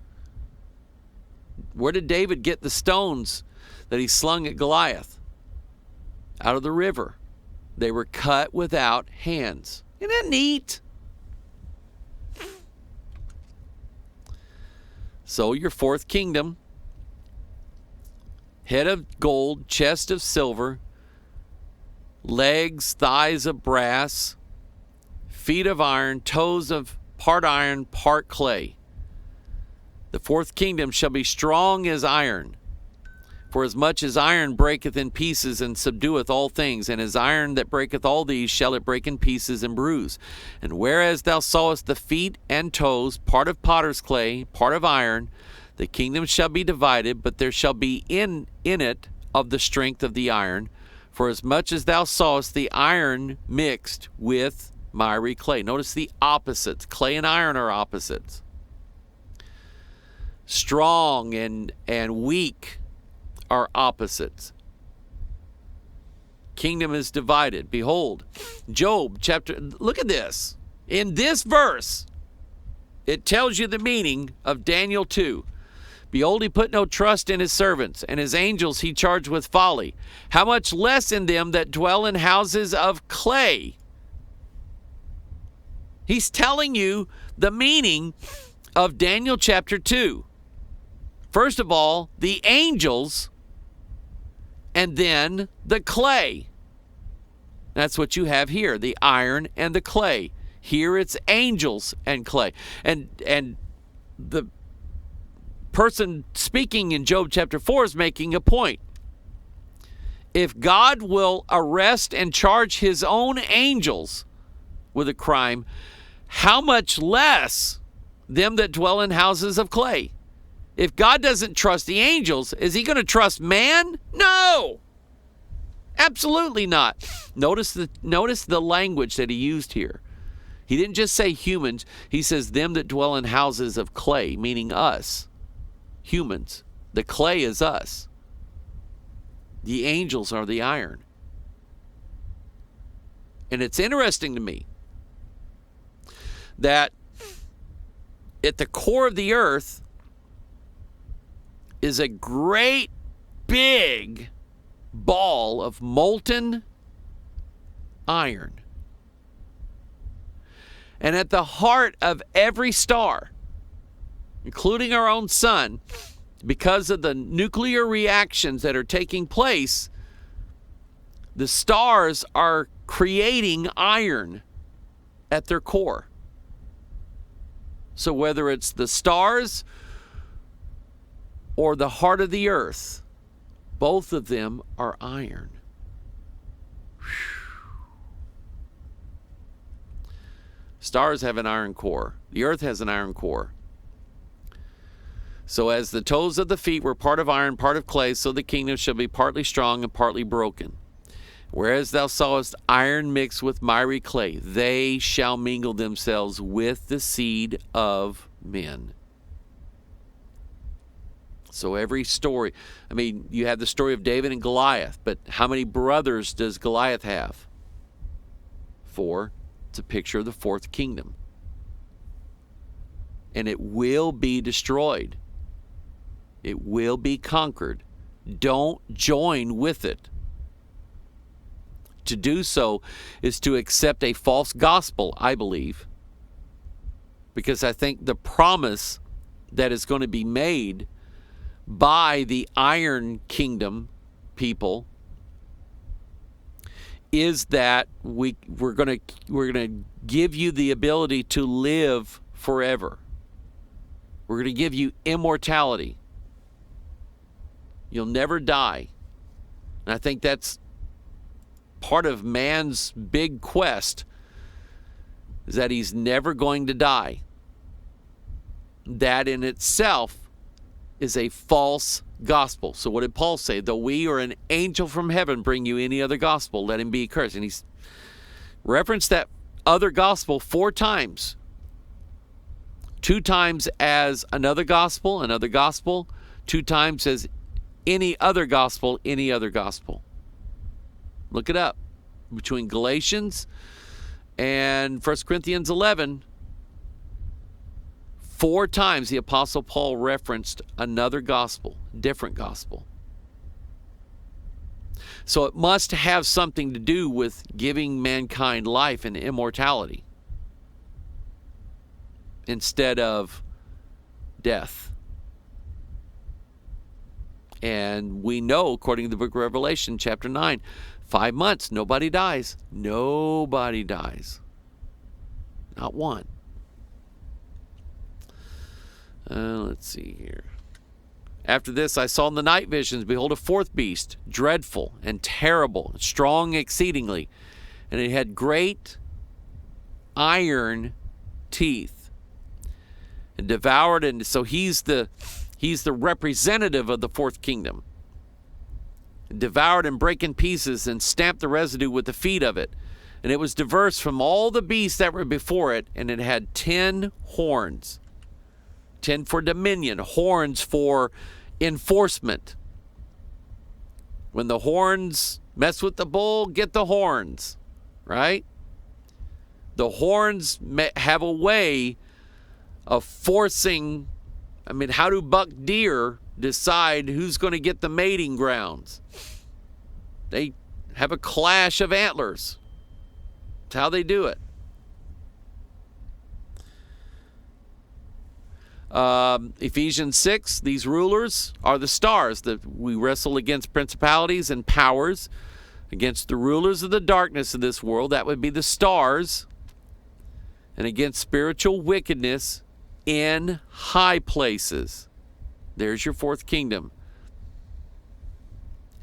S3: Where did David get the stones that he slung at Goliath? Out of the river. They were cut without hands. Isn't that neat? So your fourth kingdom, head of gold, chest of silver, legs, thighs of brass, feet of iron, toes of part iron, part clay. The fourth kingdom shall be strong as iron. For as much as iron breaketh in pieces and subdueth all things, and as iron that breaketh all these shall it break in pieces and bruise. And whereas thou sawest the feet and toes, part of potter's clay, part of iron, the kingdom shall be divided, but there shall be in it of the strength of the iron. For as much as thou sawest the iron mixed with miry clay. Notice the opposites. Clay and iron are opposites. Strong and weak are opposites. Kingdom is divided. Behold, Job chapter, look at this. In this verse, it tells you the meaning of Daniel 2. Behold, he put no trust in his servants, and his angels he charged with folly. How much less in them that dwell in houses of clay? He's telling you the meaning of Daniel chapter 2. First of all, the angels, and then the clay. That's what you have here, the iron and the clay. Here it's angels and clay. And the person speaking in Job chapter 4 is making a point. If God will arrest and charge his own angels with a crime, how much less them that dwell in houses of clay? If God doesn't trust the angels, is he going to trust man? No! Absolutely not. Notice the language that he used here. He didn't just say humans. He says them that dwell in houses of clay, meaning us. Humans. The clay is us. The angels are the iron. And it's interesting to me that at the core of the earth is a great big ball of molten iron. And at the heart of every star, including our own sun, because of the nuclear reactions that are taking place, the stars are creating iron at their core. So whether it's the stars or the heart of the earth, both of them are iron. Stars have an iron core. The earth has an iron core. So as the toes of the feet were part of iron, part of clay, so the kingdom shall be partly strong and partly broken. Whereas thou sawest iron mixed with miry clay, they shall mingle themselves with the seed of men. So every story, I mean, you have the story of David and Goliath, but how many brothers does Goliath have? 4. It's a picture of the fourth kingdom. And it will be destroyed. It will be conquered. Don't join with it. To do so is to accept a false gospel, I believe, because I think the promise that is going to be made by the Iron Kingdom people is that we're going to give you the ability to live forever. We're going to give you immortality. You'll never die. And I think that's part of man's big quest, is that he's never going to die. That in itself is a false gospel. So what did Paul say? Though we or an angel from heaven bring you any other gospel, let him be accursed. And he's referenced that other gospel 4 times. 2 times as another gospel, 2 times as any other gospel, any other gospel. Look it up. Between Galatians and 1 Corinthians 11, 4 times the Apostle Paul referenced another gospel, different gospel. So it must have something to do with giving mankind life and immortality instead of death. And we know, according to the book of Revelation, chapter 9, 5 months, nobody dies. Nobody dies. Not one. Let's see here. After this, I saw in the night visions, behold, a 4th beast, dreadful and terrible, strong exceedingly. And it had great iron teeth. And devoured, and so he's the representative of the 4th kingdom. Devoured and brake in pieces and stamped the residue with the feet of it. And it was diverse from all the beasts that were before it, and it had 10 horns. 10 for dominion, horns for enforcement. When the horns mess with the bull, get the horns, right? The horns have a way of forcing. How do buck deer decide who's going to get the mating grounds? They have a clash of antlers. That's how they do it. Ephesians 6, these rulers are the stars that we wrestle against principalities and powers, against the rulers of the darkness of this world. That would be the stars. And against spiritual wickedness in high places. There's your 4th kingdom.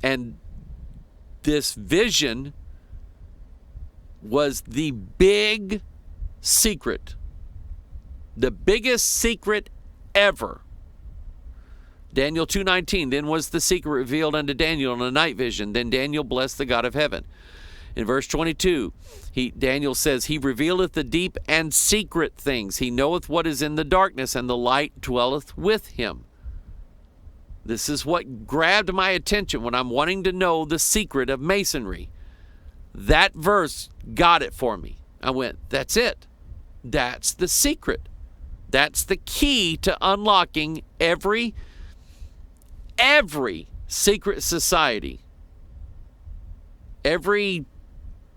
S3: And this vision was the big secret. The biggest secret ever. Daniel 2:19, then was the secret revealed unto Daniel in a night vision. Then Daniel blessed the God of heaven. In verse 22, Daniel says, he revealeth the deep and secret things. He knoweth what is in the darkness, and the light dwelleth with him. This is what grabbed my attention when I'm wanting to know the secret of Masonry. That verse got it for me. I went, that's it. That's the secret. That's the key to unlocking every secret society, every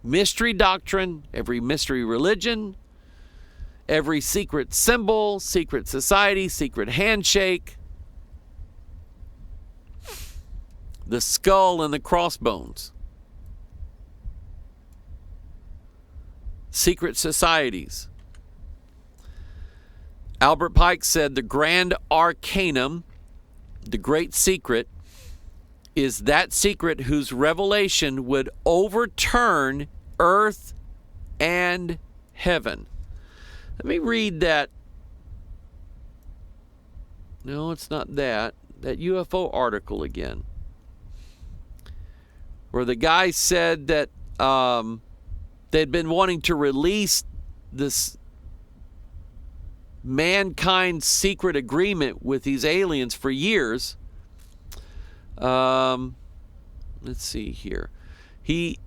S3: mystery doctrine, every mystery religion, every secret symbol, secret society, secret handshake, the skull and the crossbones, secret societies. Albert Pike said the grand arcanum, the great secret, is that secret whose revelation would overturn earth and heaven. Let me read that. No, it's not that. That UFO article again. Where the guy said that they'd been wanting to release this mankind's secret agreement with these aliens for years. Let's see here. He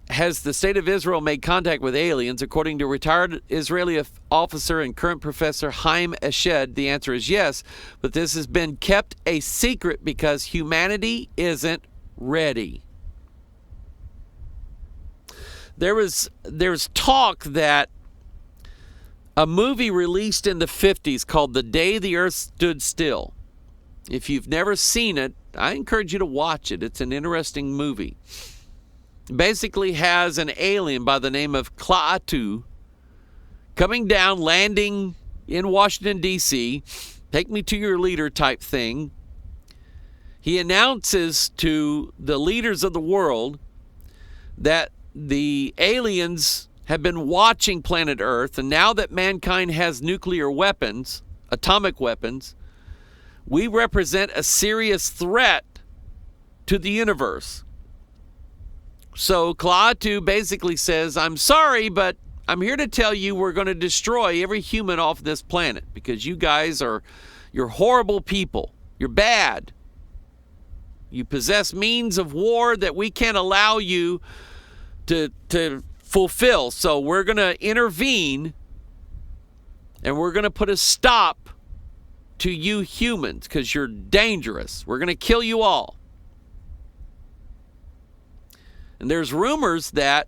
S3: has the state of Israel made contact with aliens? According to retired Israeli officer and current professor Haim Eshed, the answer is yes, but this has been kept a secret because humanity isn't ready. There's talk that a movie released in the 50s called The Day the Earth Stood Still. If you've never seen it, I encourage you to watch it. It's an interesting movie. Basically has an alien by the name of Klaatu coming down, landing in Washington, D.C., take me to your leader type thing. He announces to the leaders of the world that the aliens have been watching planet Earth, and now that mankind has nuclear weapons, atomic weapons, we represent a serious threat to the universe. So Klaatu basically says, I'm sorry, but I'm here to tell you we're going to destroy every human off this planet because you guys you're horrible people. You're bad. You possess means of war that we can't allow you to fulfill. So we're going to intervene and we're going to put a stop to you humans because you're dangerous. We're going to kill you all. And there's rumors that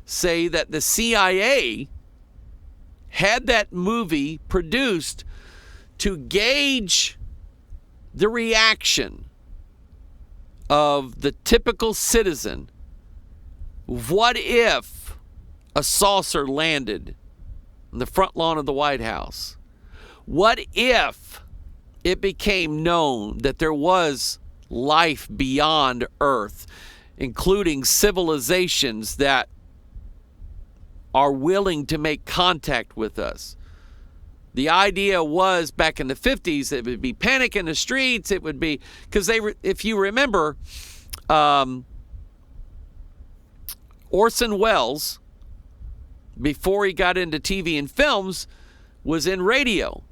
S3: say that the CIA had that movie produced to gauge the reaction of the typical citizen. What if a saucer landed in the front lawn of the White House? What if it became known that there was life beyond Earth, including civilizations that are willing to make contact with us? The idea was back in the 50s, it would be panic in the streets. It would be, because if you remember, Orson Welles, before he got into TV and films, was in radio.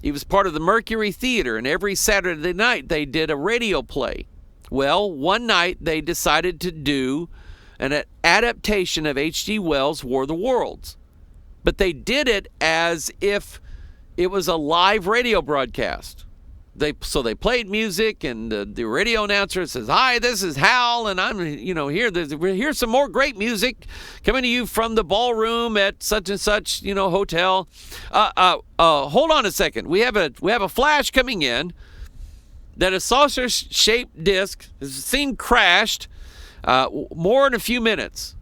S3: He was part of the Mercury Theater, and every Saturday night they did a radio play. Well, one night they decided to do an adaptation of H.G. Wells' War of the Worlds. But they did it as if it was a live radio broadcast. So they played music, and the radio announcer says, "Hi, this is Hal, and I'm here. Here's some more great music coming to you from the ballroom at such and such hotel. Hold on a second. We have a flash coming in that a saucer-shaped disc is seen crashed more in a few minutes."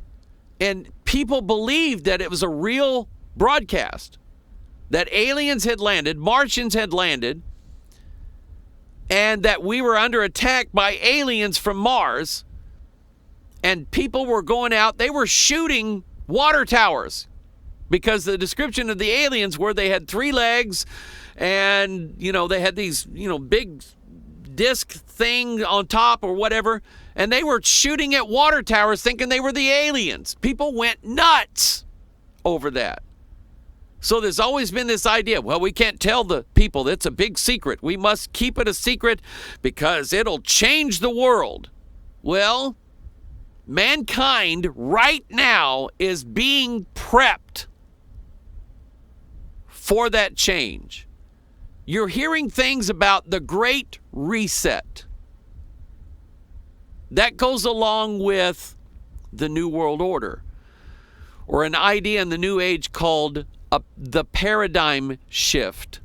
S3: And people believed that it was a real broadcast, that aliens had landed, Martians had landed, and that we were under attack by aliens from Mars. And people were going out, they were shooting water towers because the description of the aliens were they had 3 legs and, they had these, big disc thing on top or whatever. And they were shooting at water towers thinking they were the aliens. People went nuts over that. So there's always been this idea, well, we can't tell the people. It's a big secret. We must keep it a secret because it'll change the world. Well, mankind right now is being prepped for that change. You're hearing things about the Great Reset. That goes along with the New World Order, or an idea in the New Age called the paradigm shift.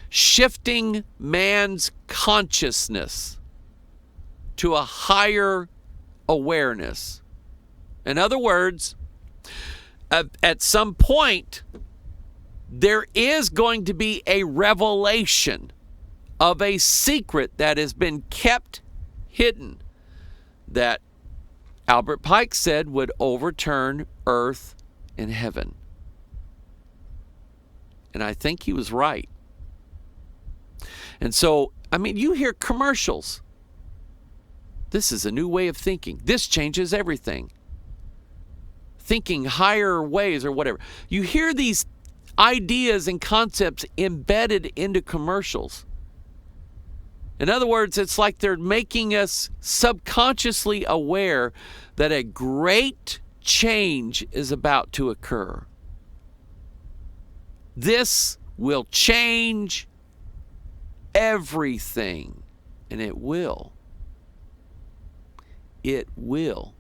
S3: Shifting man's consciousness to a higher awareness. In other words, at some point, there is going to be a revelation of a secret that has been kept hidden, that Albert Pike said would overturn earth and heaven. And I think he was right. And so, you hear commercials. This is a new way of thinking. This changes everything. Thinking higher ways or whatever. You hear these ideas and concepts embedded into commercials. In other words, it's like they're making us subconsciously aware that a great change is about to occur. This will change everything, and it will. It will.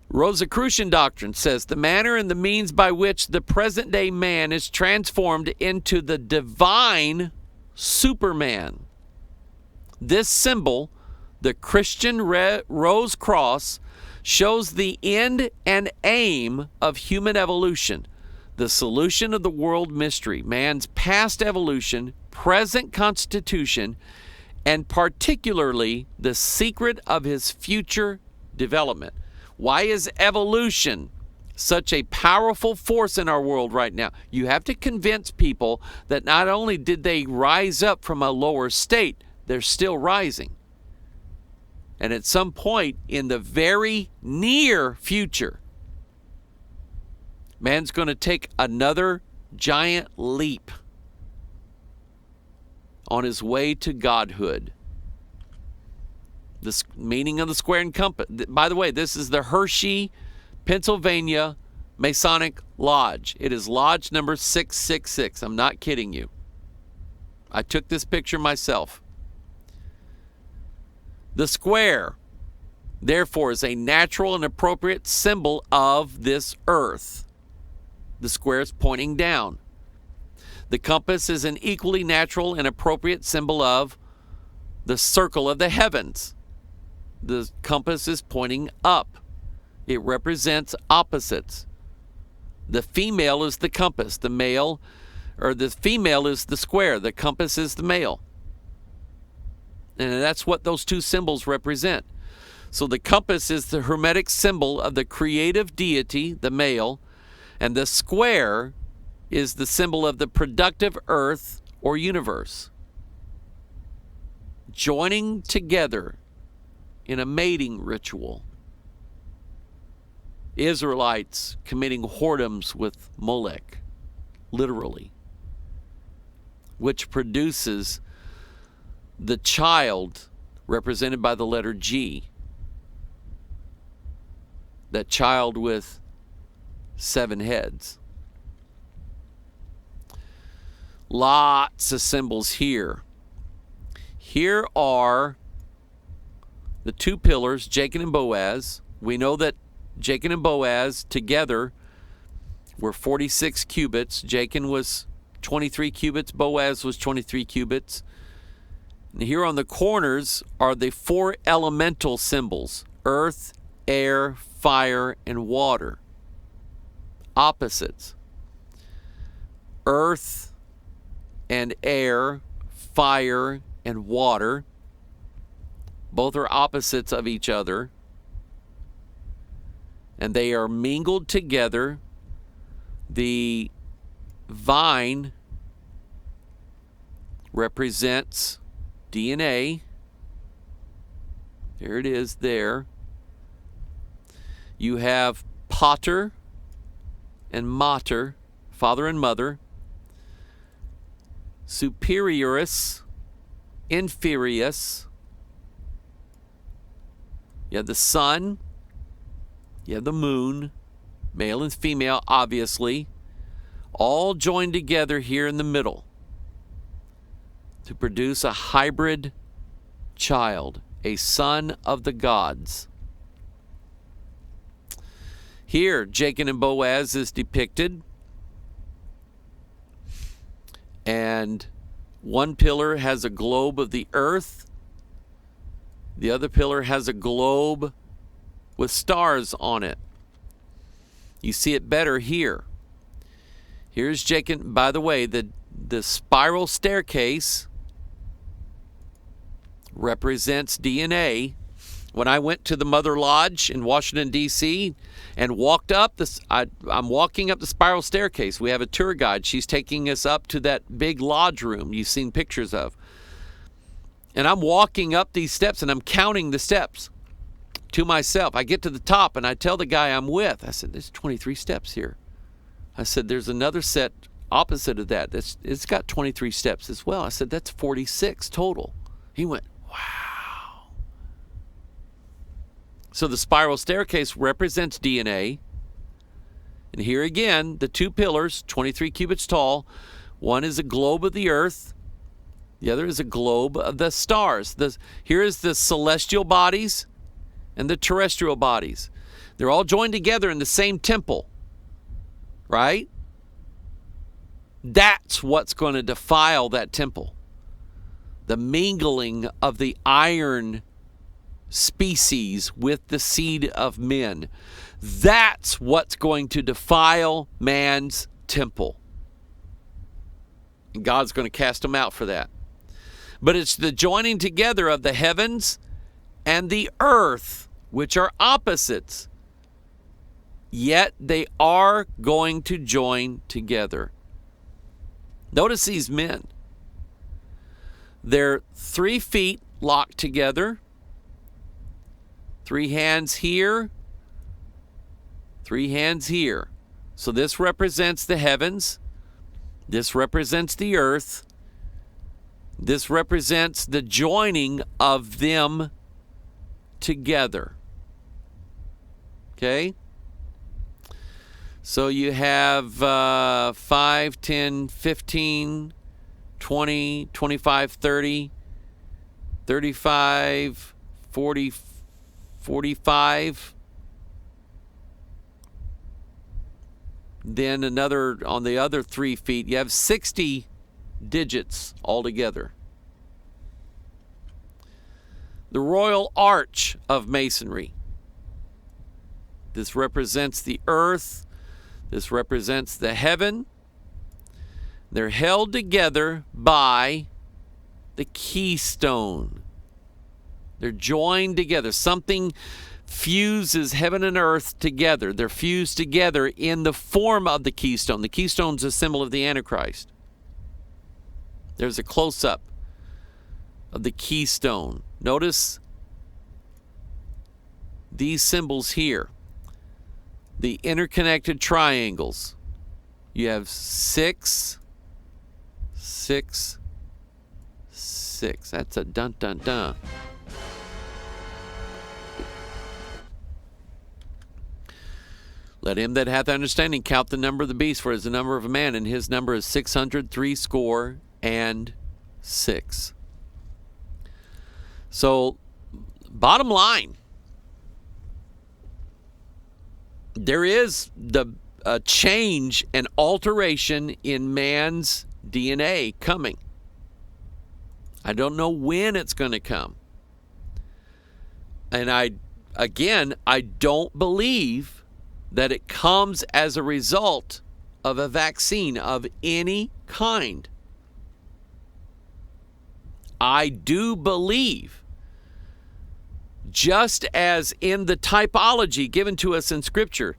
S3: Rosicrucian doctrine says the manner and the means by which the present-day man is transformed into the divine Superman. This symbol, the Christian rose cross, shows the end and aim of human evolution, the solution of the world mystery, man's past evolution, present constitution, and particularly the secret of his future development. Why is evolution such a powerful force in our world right now. You have to convince people that not only did they rise up from a lower state, they're still rising. And at some point in the very near future, man's going to take another giant leap on his way to godhood. The meaning of the square and compass. By the way, this is the Hershey, Pennsylvania Masonic Lodge. It is lodge number 666. I'm not kidding you. I took this picture myself. The square, therefore, is a natural and appropriate symbol of this earth. The square is pointing down. The compass is an equally natural and appropriate symbol of the circle of the heavens. The compass is pointing up. It represents opposites. The female is the compass. The male, or the female is the square. The compass is the male. And that's what those two symbols represent. So the compass is the Hermetic symbol of the creative deity, the male, and the square is the symbol of the productive earth or universe. Joining together in a mating ritual. Israelites committing whoredoms with Molech, literally, which produces the child represented by the letter G. That child with 7 heads. Lots of symbols here. Here are the 2 pillars, Jacob and Boaz. We know that Jacob and Boaz together were 46 cubits. Jacob was 23 cubits. Boaz was 23 cubits. And here on the corners are the 4 elemental symbols: earth, air, fire, and water. Opposites. Earth and air, fire and water. Both are opposites of each other. And they are mingled together. The vine represents DNA. There it is there. You have pater and mater, father and mother. Superioris, inferius. You have the sun. You have the moon, male and female, obviously, all joined together here in the middle to produce a hybrid child, a son of the gods. Here, Jacob and Boaz is depicted, and one pillar has a globe of the earth, the other pillar has a globe with stars on it. You see it better here. Here's Jacob. By the way, the spiral staircase represents DNA. When I went to the Mother Lodge in Washington, D.C. and walked up this, I'm walking up the spiral staircase. We have a tour guide. She's taking us up to that big lodge room you've seen pictures of. And I'm walking up these steps and I'm counting the steps to myself. I get to the top and I tell the guy I'm with, I said, there's 23 steps here. I said, there's another set opposite of that. It's got 23 steps as well. I said, that's 46 total. He went, wow. So the spiral staircase represents DNA. And here again, the 2 pillars, 23 cubits tall. One is a globe of the earth. The other is a globe of the stars. Here is the celestial bodies and the terrestrial bodies. They're all joined together in the same temple, right? That's what's going to defile that temple. The mingling of the iron species with the seed of men. That's what's going to defile man's temple. And God's going to cast them out for that. But it's the joining together of the heavens and the earth, which are opposites. yet they are going to join together. Notice these men. They're 3 feet locked together. 3 hands here. 3 hands here. So this represents the heavens. This represents the earth. This represents the joining of them together. Okay? So you have 5, 10, 15, 20, 25, 30, 35, 40, 45. Then another, on the other 3 feet, you have 60 digits altogether. The Royal Arch of Masonry. This represents the earth. This represents the heaven. They're held together by the keystone. They're joined together. Something fuses heaven and earth together. They're fused together in the form of the keystone. The keystone's a symbol of the Antichrist. There's a close-up of the keystone. Notice these symbols here. The interconnected triangles. You have 6, 6, 6. That's a dun-dun-dun. Let him that hath understanding count the number of the beast, for it is the number of a man, and his number is 666. So, bottom line, there is a change and alteration in man's DNA coming. I don't know when it's going to come. And I don't believe that it comes as a result of a vaccine of any kind. I do believe, just as in the typology given to us in Scripture,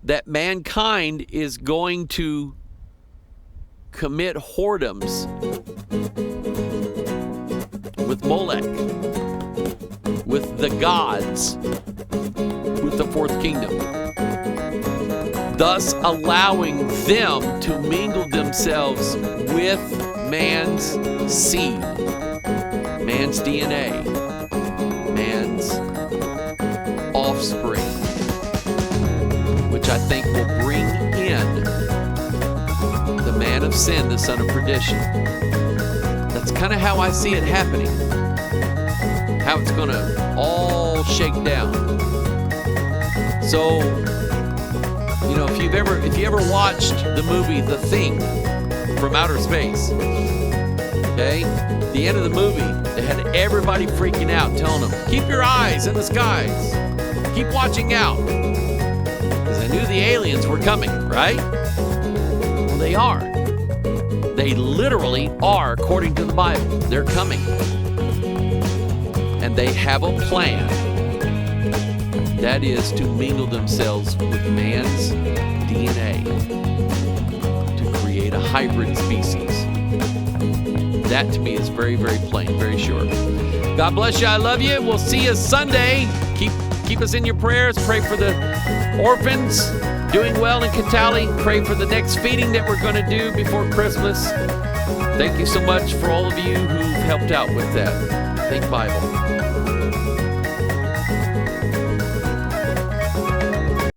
S3: that mankind is going to commit whoredoms with Molech, with the gods, with the fourth kingdom, thus allowing them to mingle themselves with man's seed, man's DNA, man's offspring, which I think will bring in the man of sin, the son of perdition. That's kind of how I see it happening, how it's going to all shake down. So, you know, if you ever watched the movie The Thing from outer space, okay, the end of the movie, they had everybody freaking out, telling them, keep your eyes in the skies, keep watching out, because they knew the aliens were coming, right? Well, they are. They literally are, according to the Bible. They're coming. And they have a plan. That is to mingle themselves with man's DNA to create a hybrid species. That to me is very, very plain, very sure. God bless you. I love you. We'll see you Sunday. Keep us in your prayers. Pray for the orphans doing well in Catali. Pray for the next feeding that we're going to do before Christmas. Thank you so much for all of you who've helped out with that. Think Bible.